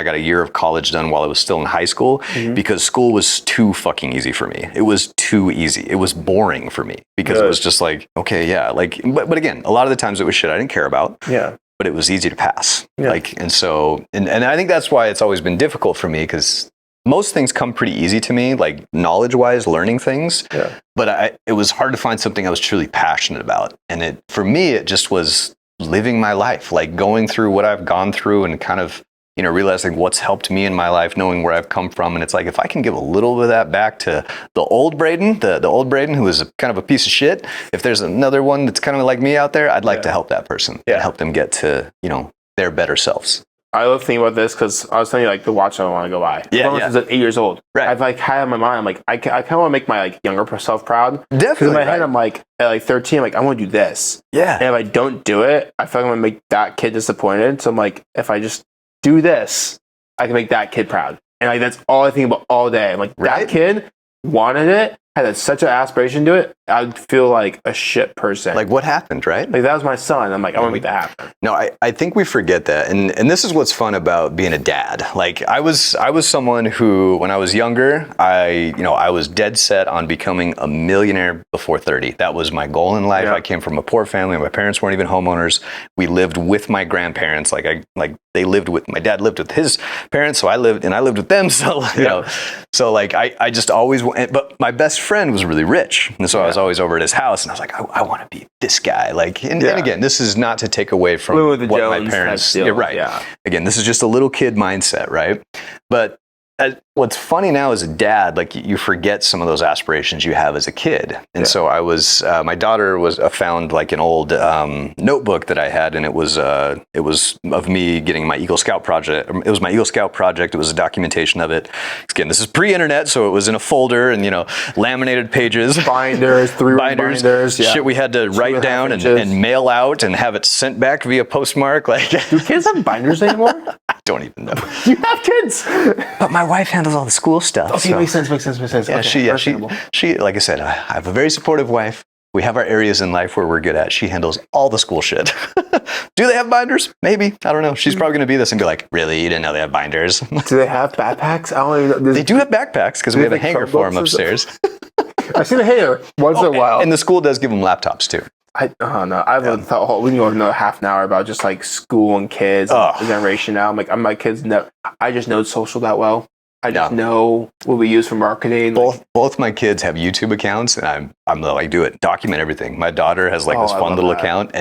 got a year of college done while I was still in high school because school was too fucking easy for me. It was too easy. It was boring for me because it was just like, okay, yeah, like, but again, a lot of the times it was shit I didn't care about. Yeah. But it was easy to pass. Yeah. Like, and so, and I think that's why it's always been difficult for me because most things come pretty easy to me, like knowledge-wise, learning things. Yeah. But it was hard to find something I was truly passionate about. And for me, it just was living my life, like going through what I've gone through and kind of, realizing what's helped me in my life, knowing where I've come from. And it's like, if I can give a little bit of that back to the old Braden, the old Braden who is kind of a piece of shit, if there's another one that's kind of like me out there, I'd like to help that person and help them get to, their better selves. I love thinking about this because I was telling you, like, the watch I want to go buy. Yeah, Since I was 8 years old. Right. I've, like, had it in my mind, I'm like, I kind of want to make my, like, younger self proud. Definitely. Because in my head, I'm like, at, like, 13, I'm like, I want to do this. Yeah. And if I don't do it, I feel like I'm going to make that kid disappointed. So I'm like, if I just do this, I can make that kid proud. And, like, that's all I think about all day. I'm like, that kid wanted it, had such an aspiration to it, I'd feel like a shit person. Like, what happened, right? Like, that was my son. I'm like, I want to make that happen. No, I think we forget that. And this is what's fun about being a dad. Like, I was someone who, when I was younger, I was dead set on becoming a millionaire before 30. That was my goal in life. Yeah. I came from a poor family. My parents weren't even homeowners. We lived with my grandparents. My dad lived with his parents, so I lived with them. So, I just always, but my best friend was really rich. And so I was always over at his house, and I was like, I want to be this guy. Like, and again, this is not to take away from what my parents. Yeah, right. Yeah. Again, this is just a little kid mindset, right? But what's funny now as a dad, like, you forget some of those aspirations you have as a kid. And so I was, my daughter found like an old notebook that I had, and it was of me getting my Eagle Scout project. It was my Eagle Scout project. It was a documentation of it. Again, this is pre-internet, so it was in a folder and, laminated pages. Binders, binders. Yeah. Shit we had to write down and mail out and have it sent back via postmark. Like, do kids have binders anymore? I don't even know. You have kids? But my wife handles all the school stuff. Okay, makes sense. Yeah, okay, she, like I said, I have a very supportive wife. We have our areas in life where we're good at. She handles all the school shit. Do they have binders? Maybe. I don't know. She's probably going to be this and be like, really? You didn't know they have binders? Do they have backpacks? I don't even know. They do have backpacks because we have a hanger for them upstairs. I see the hanger once in a while. And the school does give them laptops too. I don't know. I've thought we can go another half an hour about just like school and kids and the generation now. I'm like, my kids know. I just know social that well. I just know what we use for marketing. Both my kids have YouTube accounts, and I'm like, do it, document everything. My daughter has like this fun little account,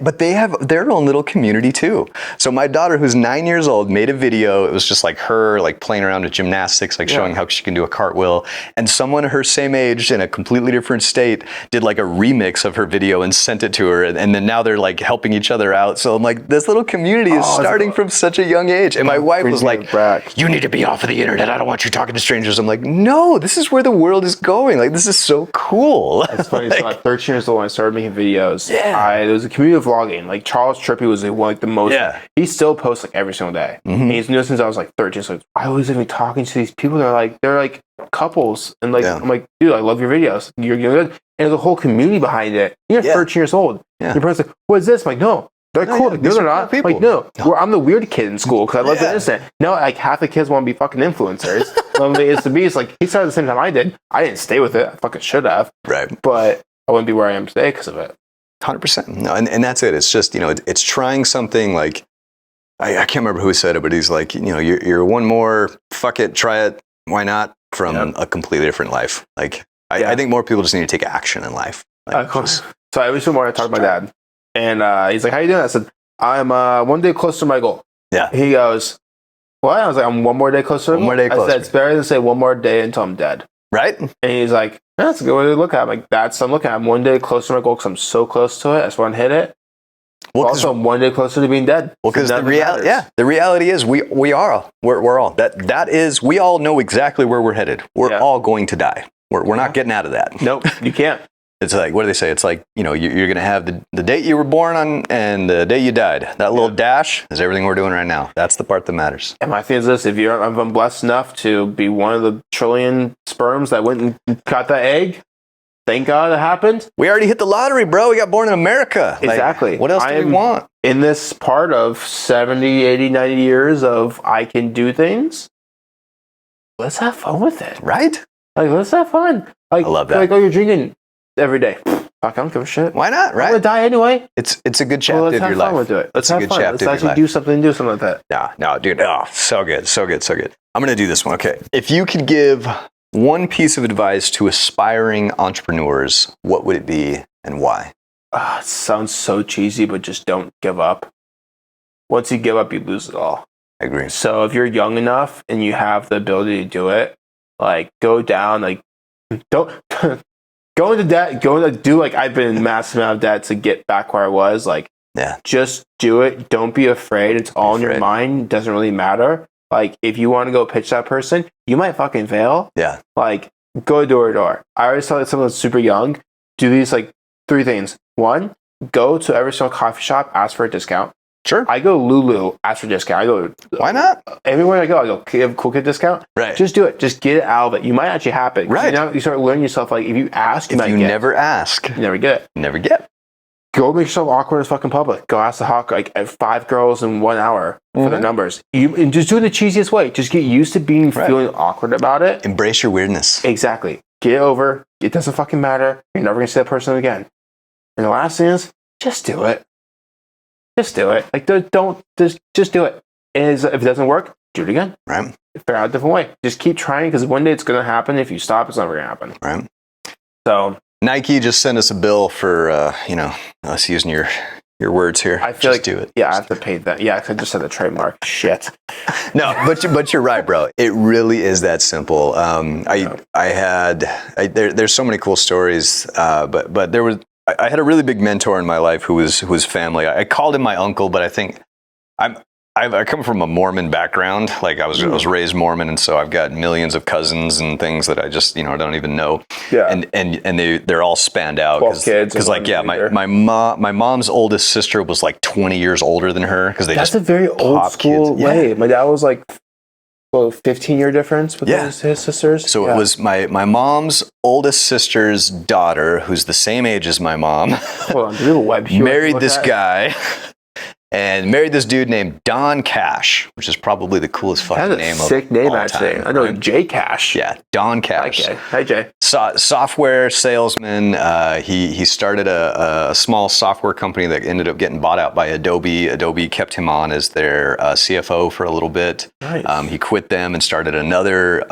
but they have their own little community too. So my daughter, who's 9 years old, made a video. It was just like her like playing around with gymnastics, like showing how she can do a cartwheel. And someone her same age in a completely different state did like a remix of her video and sent it to her. And then now they're like helping each other out. So I'm like, this little community is starting from such a young age. And my wife was like, you need to be off of the internet. Dad, I don't want you talking to strangers. I'm like, no, this is where the world is going. Like, this is so cool. It's funny. So at 13 years old, when I started making videos, Yeah. there was a community of vlogging. Like Charles Trippy was like the most. Yeah. He still posts like every single day. And he's new since I was like 13. So I was even talking to these people. They're like couples, and like I'm like, dude, I love your videos. You're good. And there's a whole community behind it. You're 13 years old. Yeah. Your parents like, what is this? I'm like, no. They're cool. Like, no, they're not. People. Like, no. I'm the weird kid in school because I love the internet. No, like half the kids want to be fucking influencers. It's like he started at the same time I did. I didn't stay with it. I fucking should have. Right. But I wouldn't be where I am today because of it. 100%. No, and that's it. It's just, it's trying something like, I can't remember who said it, but he's like, you're one more, fuck it, try it, why not, from a completely different life. Like, I think more people just need to take action in life. Like, so every single morning I talk to my dad. And he's like, how you doing? I said, I'm one day closer to my goal. Yeah. He goes, what? I was like, I'm one more day closer to my goal. One more day closer. I said, it's better than say one more day until I'm dead. Right? And he's like, that's a good way to look at it. I'm like, I'm looking at it. I'm one day closer to my goal because I'm so close to it. I just want to hit it. Well, also, I'm one day closer to being dead. Well, because the reality is we all know exactly where we're headed. We're all going to die. We're not getting out of that. Nope, you can't. It's like, what do they say? It's like, you're going to have the date you were born on and the day you died. That little dash is everything we're doing right now. That's the part that matters. And my thing is this, if I'm blessed enough to be one of the trillion sperms that went and got that egg, thank God it happened. We already hit the lottery, bro. We got born in America. Exactly. Like, what else do we want? In this part of 70, 80, 90 years of I can do things, let's have fun with it. Right? Like, let's have fun. Like, I love that. Like, you're drinking every day. Fuck, I don't give a shit. Why not? Right? I'm gonna die anyway. It's a good chapter of your life. Let's have fun with it. Let's have fun. Let's actually do something with that. No, dude. Oh, so good. I'm gonna do this one. Okay. If you could give one piece of advice to aspiring entrepreneurs, what would it be and why? It sounds so cheesy, but just don't give up. Once you give up, you lose it all. I agree. So if you're young enough and you have the ability to do it, like go down, like don't go into debt, do like I've been in massive amount of debt to get back where I was. Like, just do it. Don't be afraid. It's all in your mind. It doesn't really matter. Like, if you want to go pitch that person, you might fucking fail. Yeah. Like, go door to door. I always tell someone that's super young, do these like 3 things. 1, go to every single coffee shop, ask for a discount. Sure. I go Lulu, ask for a discount. I go, why not? Everywhere I go, give a cool kid discount. Right. Just do it. Just get it out of it. You might actually happen. Right. You start learning yourself, like, if you ask, you might get. If you never ask, you never get it. Never get. Go make yourself awkward as fucking public. Go ask the hawk, like, 5 girls in 1 hour for their numbers. And just do it the cheesiest way. Just get used to feeling awkward about it. Embrace your weirdness. Exactly. Get over. It doesn't fucking matter. You're never going to see that person again. And the last thing is, just do it. Just do it. Like, just do it. And if it doesn't work, do it again. Right. Figure out a different way. Just keep trying, because one day it's going to happen. If you stop, it's never going to happen. Right. So Nike just sent us a bill for us using your words here. I feel just like do it. Yeah, I have to pay that. Yeah, I just said the trademark. Shit. No, but you're right, bro. It really is that simple. There's so many cool stories, but there was. I had a really big mentor in my life who was family. I called him my uncle, but I think I come from a Mormon background. Like I was raised Mormon, and so I've got millions of cousins and things that I just don't even know. Yeah. And they're all spanned out because like my mom's oldest sister was like 20 years older than her because that's a very old school way. My dad was like 15-year difference with his sisters. So it was my mom's oldest sister's daughter, who's the same age as my mom. Hold on, do you have a web here? Married this guy. And married this dude named Don Cash, which is probably the coolest fucking name of all time. Sick name, actually. I know Jay Cash. Yeah, Don Cash. Okay. Hi, Jay. Software salesman. He started a small software company that ended up getting bought out by Adobe. Adobe kept him on as their CFO for a little bit. Nice. He quit them and started another.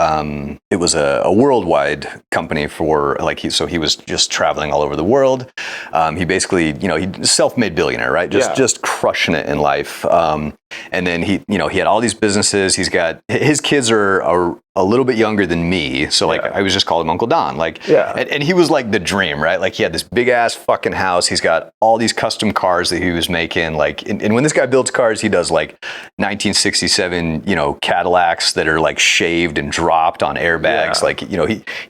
It was a worldwide company for he was just traveling all over the world. He basically, he self-made billionaire, right? Just crushing it in life. And then he had all these businesses. His kids are a little bit younger than me. So like, I was just called him Uncle Don. Like, and he was like the dream, right? Like he had this big ass fucking house. He's got all these custom cars that he was making. Like, and when this guy builds cars, he does like 1967, Cadillacs that are like shaved and dropped on airbags. Like,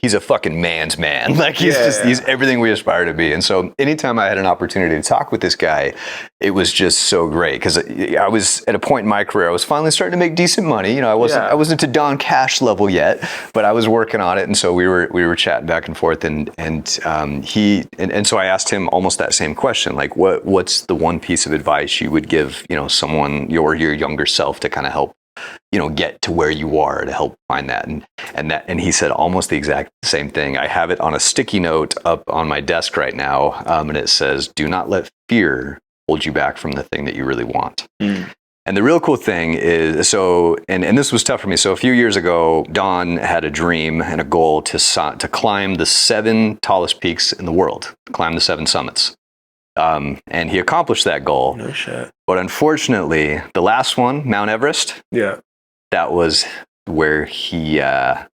he's a fucking man's man. Like he's everything we aspire to be. And so anytime I had an opportunity to talk with this guy, it was just so great. Cause I was at a point in my career, I was finally starting to make decent money. I wasn't to Don Cash level yet, but I was working on it. And so we were chatting back and forth and so I asked him almost that same question, like what's the one piece of advice you would give, someone, your younger self to kind of help, get to where you are, to help find that. And he said almost the exact same thing. I have it on a sticky note up on my desk right now. And it says, do not let fear hold you back from the thing that you really want. And the real cool thing is, and this was tough for me. So a few years ago, Don had a dream and a goal to climb the 7 tallest peaks in the world, climb the 7 summits. And he accomplished that goal. No shit. But unfortunately, the last one, Mount Everest, that was where he had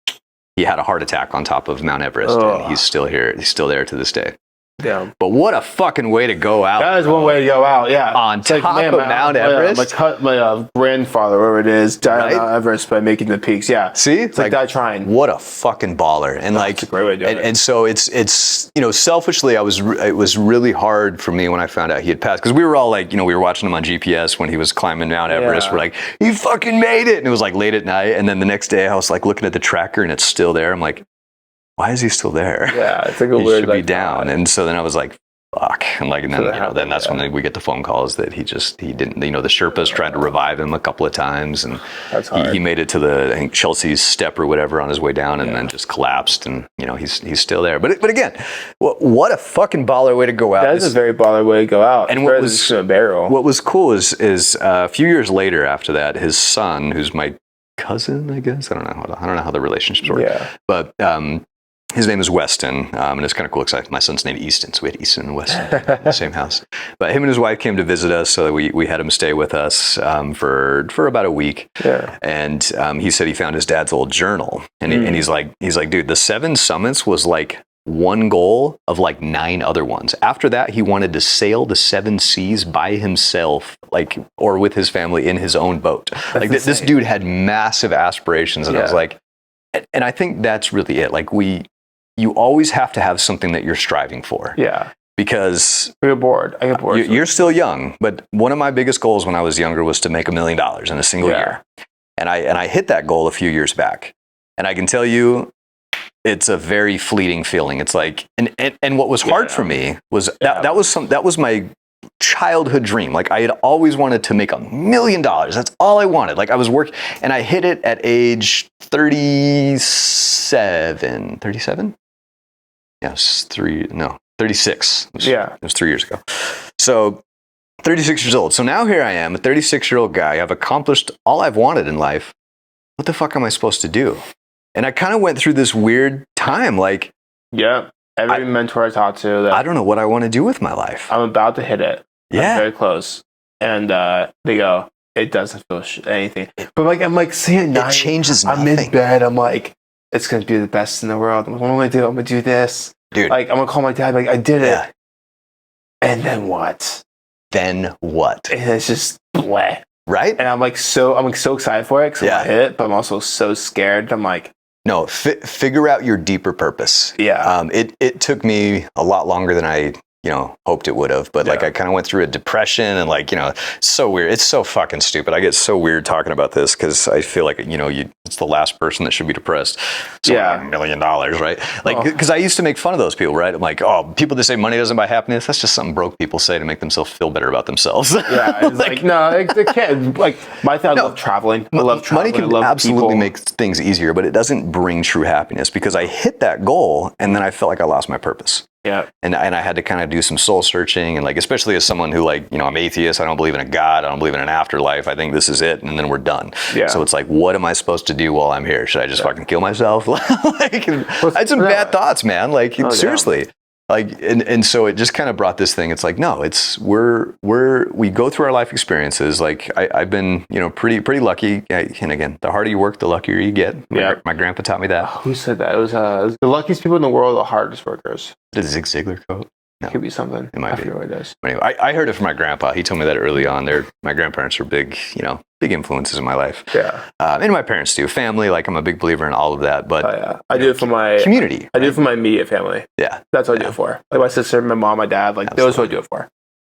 a heart attack on top of Mount Everest. And he's still here. He's still there to this day. Yeah. But what a fucking way to go out. That is one way to go out, yeah. On top of Mount Everest. My grandfather, whoever it is, died on Mount Everest by making the peaks, yeah. See? It's like that trying. What a fucking baller. And that's a great way to do it. And so it's selfishly, it was really hard for me when I found out he had passed. Because we were all like, we were watching him on GPS when he was climbing Mount Everest. We're like, he fucking made it. And it was like late at night. And then the next day I was like looking at the tracker and it's still there. I'm like, why is he still there? Yeah, it's like a he weird. Should be down. And so then I was like, fuck. And then that's when we get the phone calls that he didn't. The Sherpas tried to revive him a couple of times, and he made it to I think Chelsea's step or whatever on his way down, and then just collapsed. And he's still there. But again, what a fucking baller way to go out. That is a very baller way to go out. And what was cool is a few years later after that, his son, who's my cousin, I guess. I don't know how the relationships work. Yeah. But his name is Weston, and it's kind of cool because my son's name is Easton, so we had Easton and Weston in the same house. But him and his wife came to visit us, so we had him stay with us for about a week. Yeah. And he said he found his dad's old journal, and he's like, dude, the 7 summits was like one goal of like 9 other ones. After that, he wanted to sail the 7 seas by himself, or with his family in his own boat. This dude had massive aspirations, and I was like, and I think that's really it. Like you always have to have something that you're striving for. Yeah. Because I get bored. You're still young, but one of my biggest goals when I was younger was to make $1 million in a single year. And I hit that goal a few years back. And I can tell you, it's a very fleeting feeling. It's like, and what was hard for me was that was my childhood dream. Like I had always wanted to make $1 million. That's all I wanted. Like I was working, and I hit it at age 37. 37? Yes, 36. It was 3 years ago. So 36 years old. So now here I am, a 36-year-old guy. I've accomplished all I've wanted in life. What the fuck am I supposed to do? And I kind of went through this weird time. Like, every mentor I talked to, I don't know what I want to do with my life. I'm about to hit it. Yeah. I'm very close. And they go, it doesn't feel anything. But I'm like, seeing it changes nothing. I'm in bed. I'm like, it's going to be the best in the world. What am I going to do? I'm going to do this. Dude. Like, I'm going to call my dad. Like, I did it. And then what? And it's just bleh. Right? And I'm so excited for it because I'm going to hit it, but I'm also so scared. I'm like, no, figure out your deeper purpose. Yeah. It took me a lot longer than I hoped it would have, but like I kind of went through a depression and it's so weird. It's so fucking stupid. I get so weird talking about this because I feel like, it's the last person that should be depressed. So $1 million, right? Like, because I used to make fun of those people, right? I'm like, people that say money doesn't buy happiness, that's just something broke people say to make themselves feel better about themselves. Yeah. It's like no, it can't. Like, my thing, I love traveling. I love traveling. Money can absolutely make things easier, but it doesn't bring true happiness because I hit that goal and then I felt like I lost my purpose. Yeah. And I had to kind of do some soul searching and especially as someone who I'm atheist, I don't believe in a God, I don't believe in an afterlife. I think this is it and then we're done. Yeah. So it's like, what am I supposed to do while I'm here? Should I just fucking kill myself? I had some bad thoughts, man. Seriously. Like, and so it just kind of brought this thing. It's like, no, we go through our life experiences. Like I've been, pretty lucky. And again, the harder you work, the luckier you get. My grandpa taught me that. Who said that? It was the luckiest people in the world, the hardest workers. The Zig Ziglar quote. No. Could be something. It might be. I forget what it is. Anyway, I heard it from my grandpa. He told me that early on. My grandparents were big influences in my life. Yeah. And my parents too. Family, like I'm a big believer in all of that. But I do it for my community. I do it for my immediate family. Yeah. That's what I do it for. Like my sister, my mom, my dad. Like those who I do it for.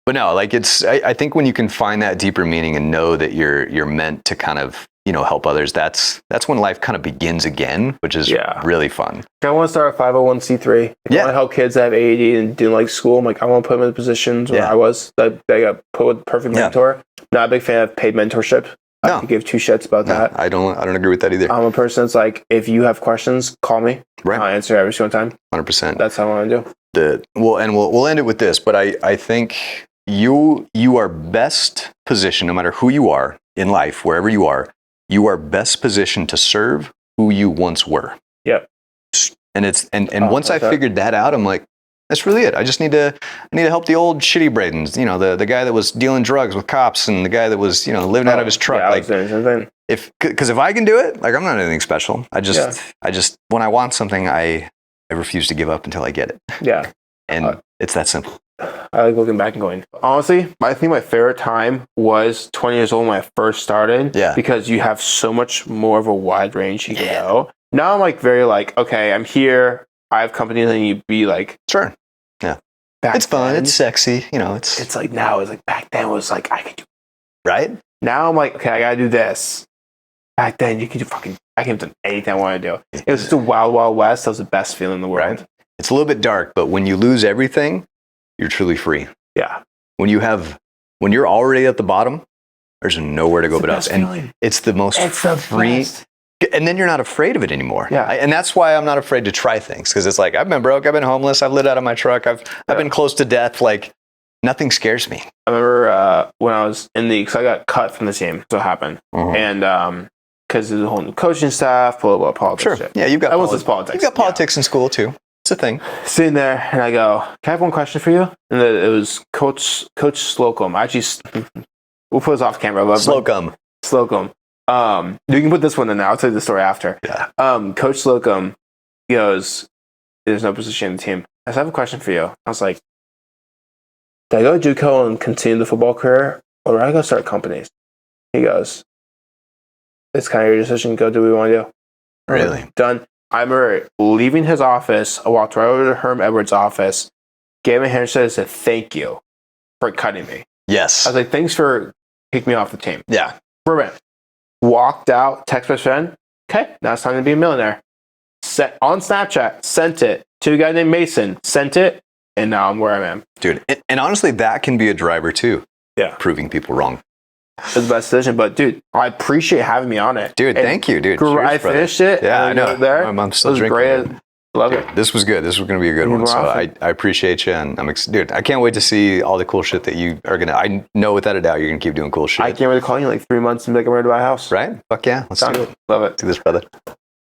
But no, like I think when you can find that deeper meaning and know that you're meant to kind of help others, that's when life kind of begins again, which is really fun. I want to start a 501c3. I want to help kids that have ADD and didn't like school. I'm like, I want to put them in the positions where I was. That I got put with a perfect mentor. Not a big fan of paid mentorship. I could give two shits about that. I don't agree with that either. I'm a person that's like, if you have questions, call me. Right. I'll answer every single time. 100%. That's how I want to do. We'll end it with this, but I think you are best positioned, no matter who you are in life, wherever you are best positioned to serve who you once were. Yep. And once I figured that out, I'm like, that's really it. I just need to help the old shitty Bradens, the guy that was dealing drugs with cops and the guy that was, living out of his truck. Because if I can do it, like I'm not anything special. I just when I want something, I refuse to give up until I get it. Yeah. And it's that simple. I like looking back and going, honestly, I think my favorite time was 20 years old when I first started. Yeah. Because you have so much more of a wide range you can go. Now I'm like very like, okay, I'm here. I have company, and you be like, sure. Yeah. It's fun. It's sexy. It's like now, it's like back then was like, I could do. Right? Now I'm like, okay, I gotta do this. Back then you could do I could have done anything I want to do. It was just a wild, wild west. That was the best feeling in the world. Right? It's a little bit dark, but when you lose everything, you're truly free. Yeah. When you're already at the bottom, there's nowhere to go but up. And it's the most free. Best. And then you're not afraid of it anymore. Yeah. And that's why I'm not afraid to try things. Because it's like, I've been broke, I've been homeless, I've lived out of my truck, I've been close to death. Like, nothing scares me. I remember when I was because I got cut from the team. So it happened. And because there's a whole new coaching staff, blah, blah, politics. Sure. Shit. Yeah, you've got politics. You've got politics in school too. It's a thing. Sitting there, and I go, can I have one question for you? And it was Coach Slocum. Actually, we'll put this off camera. But Slocum. You can put this one in now. I'll tell you the story after. Yeah. Coach Slocum goes, there's no position in the team. I said, I have a question for you. I was like, do I go to JUCO and continue the football career, or do I go start companies? He goes, it's kind of your decision. Go do what you want to do. Really? Done. I remember leaving his office. I walked right over to Herm Edwards' office, gave him a handshake and said, thank you for cutting me. Yes. I was like, thanks for kicking me off the team. Yeah. Brilliant. Walked out, text my friend, okay, now it's time to be a millionaire. On Snapchat, sent it to a guy named Mason, sent it, and now I'm where I am. Dude, and honestly, that can be a driver too. Yeah. Proving people wrong. It was the best decision, but dude, I appreciate having me on it. Dude, thank you, dude. Cheers, I finished it. Yeah, I know. There. I'm still drinking. Great. Love it. This was good. This was going to be a good one. So I appreciate you, and dude, I can't wait to see all the cool shit that you are gonna. I know without a doubt you're gonna keep doing cool shit. I can't wait to call you in like 3 months and be like, I'm ready to buy a house. Right? Fuck yeah, let's do it. Love it. Do this, brother.